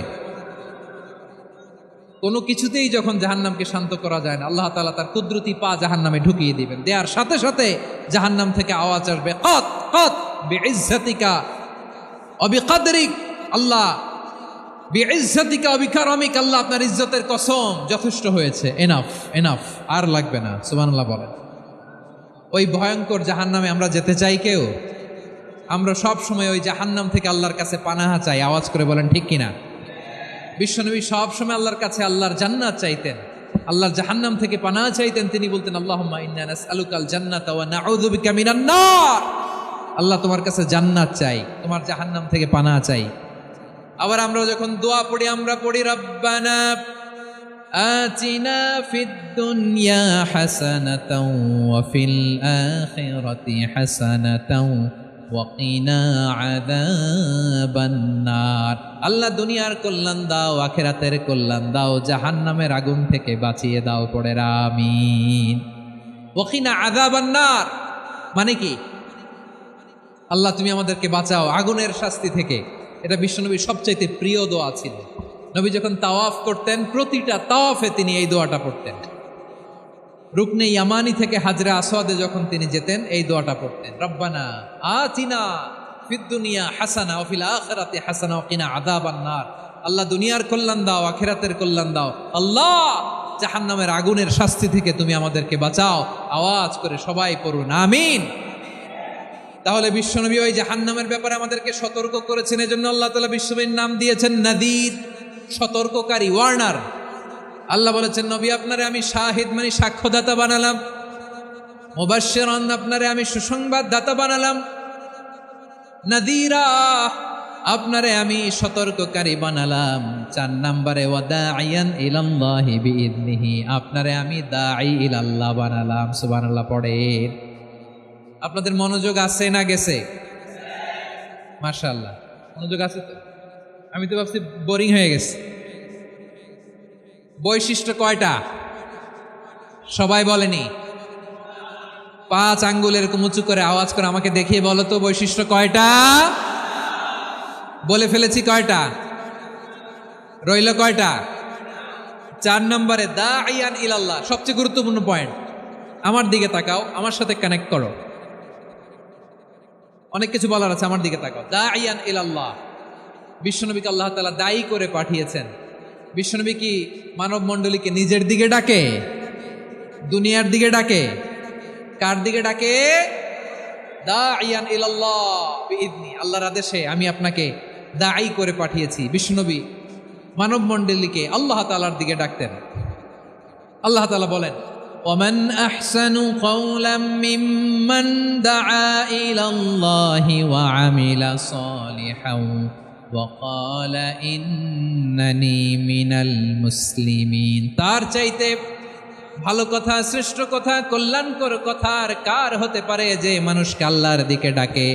কোনো কিছুতেই যখন জাহান্নামকে শান্ত করা যায় না, আল্লাহ তাআলা তার কুদরতি পা জাহান্নামে ঢুকিয়ে দিবেন। দেওয়ার সাথে সাথে জাহান্নাম থেকে আওয়াজ আসবে, কত কত বিইজ্জাতিকা ওয়া বিকদরিক, আল্লাহ বিইজ্জাতিকা ওয়া বিকারামিক, আল্লাহ আপনার ইজ্জতের কসম, যথেষ্ট হয়েছে, এনাফ এনাফ, আর লাগবে না। সুবহানাল্লাহ বলেন। ওই ভয়ঙ্কর জাহান্নামে আমরা যেতে চাই কেউ? আমরা সব সময় ওই জাহান্নাম থেকে আল্লাহর কাছে পানাহা চাই। আওয়াজ করে বলেন ঠিক কিনা? বিশ্বনবী সব সময় আল্লাহর কাছে আল্লাহর জান্নাত চাইতেন, আল্লাহর জাহান্নাম থেকে পানাহা চাইতেন। তিনি বলতেন, আল্লাহুম্মা ইন্না নাসআলুকাল জান্নাতা ওয়া নাউযু বিকা মিনান নার। আল্লাহ তোমার কাছে জান্নাত চাই, তোমার জাহান্নাম থেকে পানাহা চাই। আবার আমরা যখন দোয়া পড়ি, আমরা পড়ি রব্বানা আতিনা ফিদ দুনিয়া হাসানাতাও ওয়া ফিল আখিরাতি হাসানাতাও ওয়া কিনা আযাবান নার। আল্লাহ দুনিয়ার কল্যাণ দাও, আখিরাতের কল্যাণ দাও, জাহান্নামের আগুন থেকে বাঁচিয়ে দাও, পড়ে আমিন। ওয়া কিনা আযাবান নার। মানে কি? আল্লাহ তুমি আমাদেরকে বাঁচাও আগুনের শাস্তি থেকে। এটা বিশ্বনবীর সবচাইতে প্রিয় দোয়া ছিল। নবী যখন তাওয়াফ করতেন প্রতিটা তাওয়াফে তিনি এই দোয়াটা পড়তেন। রুকনে ইয়ামানি থেকে হাজরা আসওয়াদে যখন তিনি যেতেন এই দোয়াটা পড়তেন, রব্বানা আতিনা ফিদ দুনিয়া হাসানা ওয়া ফিল আখিরাতি হাসানা ওয়া কিনা আযাবান নার। আল্লাহ দুনিয়ার কল্যাণ দাও, আখিরাতের কল্যাণ দাও। আল্লাহ জাহান্নামের আগুনের শাস্তি থেকে তুমি আমাদেরকে বাঁচাও। আওয়াজ করে সবাই পড়ুন আমিন। তাহলে বিশ্বনবী ওই জাহান্নামের ব্যাপারে আমাদেরকে সতর্ক করেছেন, এজন্য আল্লাহ তাআলা বিশ্বনবীর নাম দিয়েছেন নাদির, সতর্ককারী, ওয়ার্নার। আল্লাহ বলেছেন নবী আপনারে আমি শাহিদ মানে সাক্ষ্যদাতা বানালাম, মুবাশশিরান আপনারে আমি সুসংবাদ দাতা বানালাম, নাদিরা আপনারে আমি সতর্ককারী বানালাম। 4 নম্বরে ওয়াদাইয়ান ইলাল্লাহি বিইذনিহি আপনারে আমি দাঈ ইলাল্লাহ বানালাম। সুবহানাল্লাহ পড়েন। আপনাদের মনোযোগ আছে না গেছে? মাশাআল্লাহ মনোযোগ আছে তো। আমি তো ভাবছি বোরিং হয়ে গেছে। বৈশিষ্ট্য কয়টা সবাই বলেনি? 5 আঙ্গুল এরকম উঁচু করে আওয়াজ করে আমাকে দেখিয়ে বলো তো বৈশিষ্ট্য কয়টা? বলে ফেলেছি কয়টা? রইল কয়টা? 4 নম্বরে দাঈয়ান ইলাল্লাহ, সবচেয়ে গুরুত্বপূর্ণ পয়েন্ট। আমার দিকে তাকাও, আমার সাথে কানেক্ট করো। অনেক কিছু বলার আছে, আমার দিকে তাকাও। দাঈয়ান ইলাল্লাহ, বিশ্বনবীকে আল্লাহ তাআলা দায়ী করে পাঠিয়েছেন। বিশ্বনবী কি মানব মণ্ডলীকে নিজের দিকে ডাকে? দুনিয়ার দিকে ডাকে? কার দিকে ডাকে? দাঈয়ান ইলাল্লাহ বিইذনি, আল্লাহর আদেশে আমি আপনাকে দায়ী করে পাঠিয়েছি। বিশ্বনবী মানব মণ্ডলীকে আল্লাহ তাআলার দিকে ডাকতেন। আল্লাহ তাআলা বলেন ওয়ামান আহসানু কাওলাম মিম্মান দাআ ইলাল্লাহি ওয়া আমিলা সালিহান ওয়া ক্বালা ইন্নানি মিনাল মুসলিমিন। তার চাইতে ভালো কথা, শ্রেষ্ঠ কথা, কল্যাণকর কথা আর কার হতে পারে যে মানুষকে আল্লাহর দিকে ডাকে,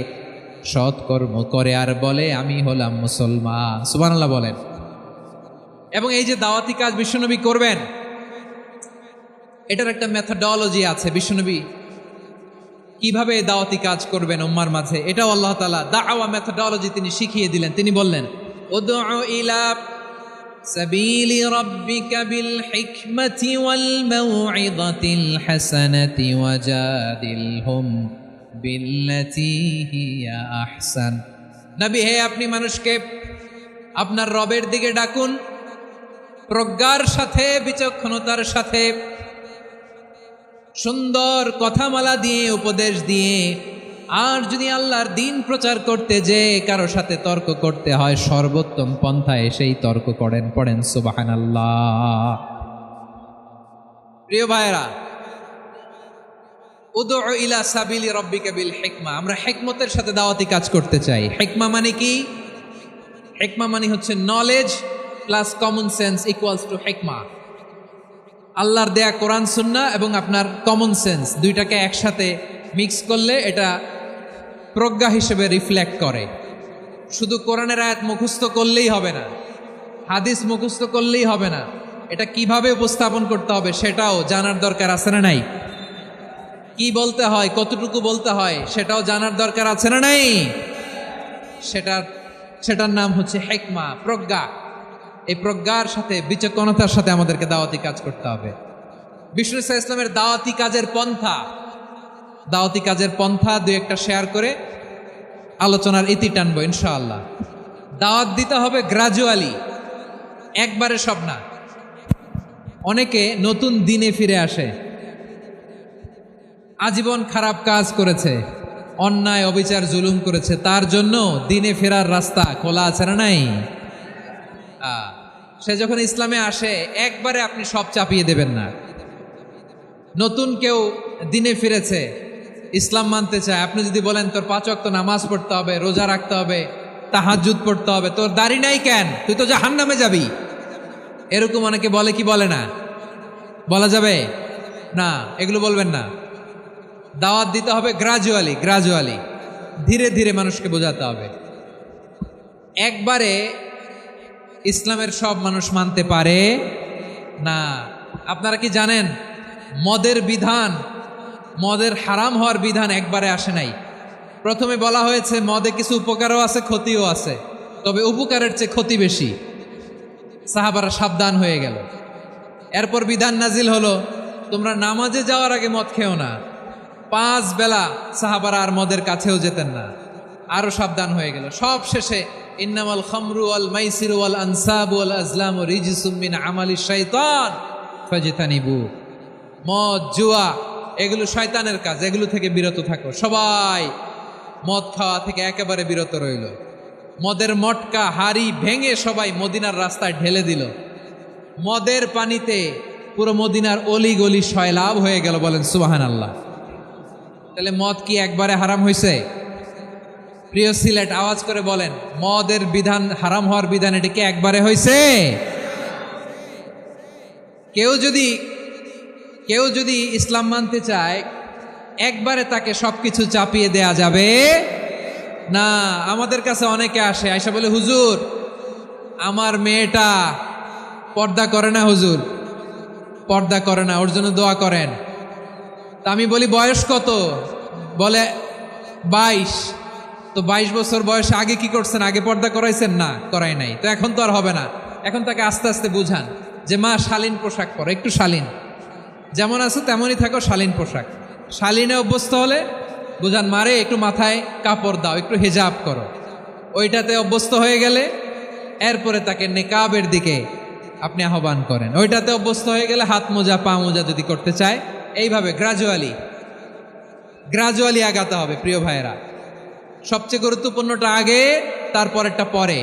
সৎকর্ম করে আর বলে আমি হলাম মুসলমান। সুবহানাল্লাহ বলেন। এবং এই যে দাওয়াতি কাজ বিশ্বনবী করবেন, এটার একটা মেথডোলজি আছে। বিশ্বনবী কিভাবে দাওয়াতি কাজ করবেন উম্মার মাঝে, এটাও আল্লাহ তাআলা দাওয়া মেথডোলজি তিনি শিখিয়ে দিলেন। তিনি বললেন উদউ ইলা সাবিলি রাব্বিকা বিল হিকমাতি ওয়াল মাউইযাতিল হাসানাতি ওয়াজাদিলহুম বিল্লাতী হিয়া আহসান। নবী হে, আপনি মানুষকে আপনার রবের দিকে ডাকুন প্রজ্ঞার সাথে, বিচক্ষণতার সাথে, সুন্দর কথামালা দিয়ে, উপদেশ দিয়ে। আর যদি আল্লাহর দ্বীন প্রচার করতে যে কারো সাথে তর্ক করতে হয়, সর্বোত্তম পন্থায় সেই তর্ক করেন। পড়েন সুবহানাল্লাহ। প্রিয় ভাইরা, উদউ ইলা সাবিলি রাব্বিকা বিল হিকমা, আমরা হিকমতের সাথে দাওয়াতি কাজ করতে চাই। হিকমা মানে কি? হিকমা মানে হচ্ছে knowledge plus common sense equals to হিকমা। আল্লাহর দেয়া কোরআন সুন্নাহ এবং আপনার কমন সেন্স দুইটাকে একসাথে মিক্স করলে এটা প্রজ্ঞা হিসেবে রিফ্লেক্ট করে। শুধু কোরআনের আয়াত মুখস্থ করলেই হবে না, হাদিস মুখস্থ করলেই হবে না, এটা কিভাবে উপস্থাপন করতে হবে সেটাও জানার দরকার আছে না নাই? কি বলতে হয়, কতটুকু বলতে হয় সেটাও জানার দরকার আছে না নাই? সেটার নাম হচ্ছে হিকমা, প্রজ্ঞা। এই প্রজ্ঞার সাথে, বিচক্ষণতার সাথে আমাদেরকে দাওয়াতি কাজ করতে হবে। বিষ্ণু ইসলামের দাওয়াতি কাজের পন্থা দুই একটা শেয়ার করে আলোচনার ইতি টানবো ইনশাআল্লাহ। দাওয়াত দিতে হবে গ্রাজুয়ালি, একবারে সব না। অনেকে নতুন দিনে ফিরে আসে, আজীবন খারাপ কাজ করেছে, অন্যায় অবিচার জুলুম করেছে, তার জন্য দিনে ফেরার রাস্তা খোলা আছে না নাই? সে যখন ইসলামে আসে একবারে আপনি সব চাপিয়ে দেবেন না। নতুন কেউ দিনে ফিরেছে, ইসলাম মানতে চায়, আপনি যদি বলেন তোর 5 ওয়াক্ত নামাজ পড়তে হবে, রোজা রাখতে হবে, তাহাজ্জুদ পড়তে হবে, তোর দাড়ি নাই কেন, তুই তো জাহান্নামে যাবি, এরকম অনেকে বলে কি বলে না? বলা যাবে না, এগুলো বলবেন না। দাওয়াত দিতে হবে গ্রাজুয়ালি, ধীরে ধীরে মানুষকে বোঝাতে হবে। একবারে ইসলামের সব মানুষ মানতে পারে না। আপনারা কি জানেন মদের বিধান মদের হারাম হওয়ার বিধান একবারে আসে নাই। প্রথমে বলা হয়েছে মদে কিছু উপকারও আছে, ক্ষতিও আছে, তবে উপকারের চেয়ে ক্ষতি বেশি। সাহাবারা সাবধান হয়ে গেল। এরপর বিধান নাজিল হলো, তোমরা নামাজে যাওয়ার আগে মদ খেও না। 5 বেলা সাহাবারা আর মদের কাছেও যেতেন না, আরো সাবধান হয়ে গেল। সব শেষে ইন্নামাল খামরু ওয়াল মাইসিরু ওয়াল আনসাবু ওয়াল আজলামু রিজসুম মিন আমালিশ শাইতান ফাজতানিবু। মদ, জুয়া এগুলো শয়তানের কাজ, এগুলো থেকে বিরত থাকো। সবাই মদ খাওয়া থেকে একেবারে বিরত রইল। মদের মটকা হাড়ি ভেঙে সবাই মদিনার রাস্তায় ঢেলে দিল। মদের পানিতে পুরো মদিনার অলি গলি সয়লাভ হয়ে গেল। বলেন সুবহানাল্লাহ। তাহলে মদ কি একবারে হারাম হয়েছে? প্রিয় সিলেট, আওয়াজ করে বলেন, মদের বিধান, হারাম হওয়ার বিধান এটা কি একবারে হয়েছে? কেউ যদি ইসলাম মানতে চায়, একবারে তাকে সবকিছু চাপিয়ে দেয়া যাবে না। আমাদের কাছে অনেকে আসে, আয়সা বলে, হুজুর আমার মেয়েটা পর্দা করে না, হুজুর পর্দা করে না, ওর জন্য দোয়া করেন। তা আমি বলি বয়স কত? বলে 22। তো 22 বছর বয়সে আগে কি করছেন? আগে পর্দা করাইছেন? না, করাই নাই। তো এখন তো আর হবে না। এখন তাকে আস্তে আস্তে বুঝান যে মা শালীন পোশাক পরো, একটু শালীন, যেমন আছো তেমনই থাকো, শালীন পোশাক। শালীনে অভ্যস্ত হলে বুঝান, মারে একটু মাথায় কাপড় দাও, একটু হেজাব করো। ওইটাতে অভ্যস্ত হয়ে গেলে এরপরে তাকে নেকাবের দিকে আপনি আহ্বান করেন। ওইটাতে অভ্যস্ত হয়ে গেলে হাত মোজা, পা মোজা যদি করতে চায়, এইভাবে গ্রাজুয়ালি আগাতে হবে। প্রিয় ভাইয়েরা, সবচেয়ে গুরুত্বপূর্ণটা আগে, তারপরেরটা পরে।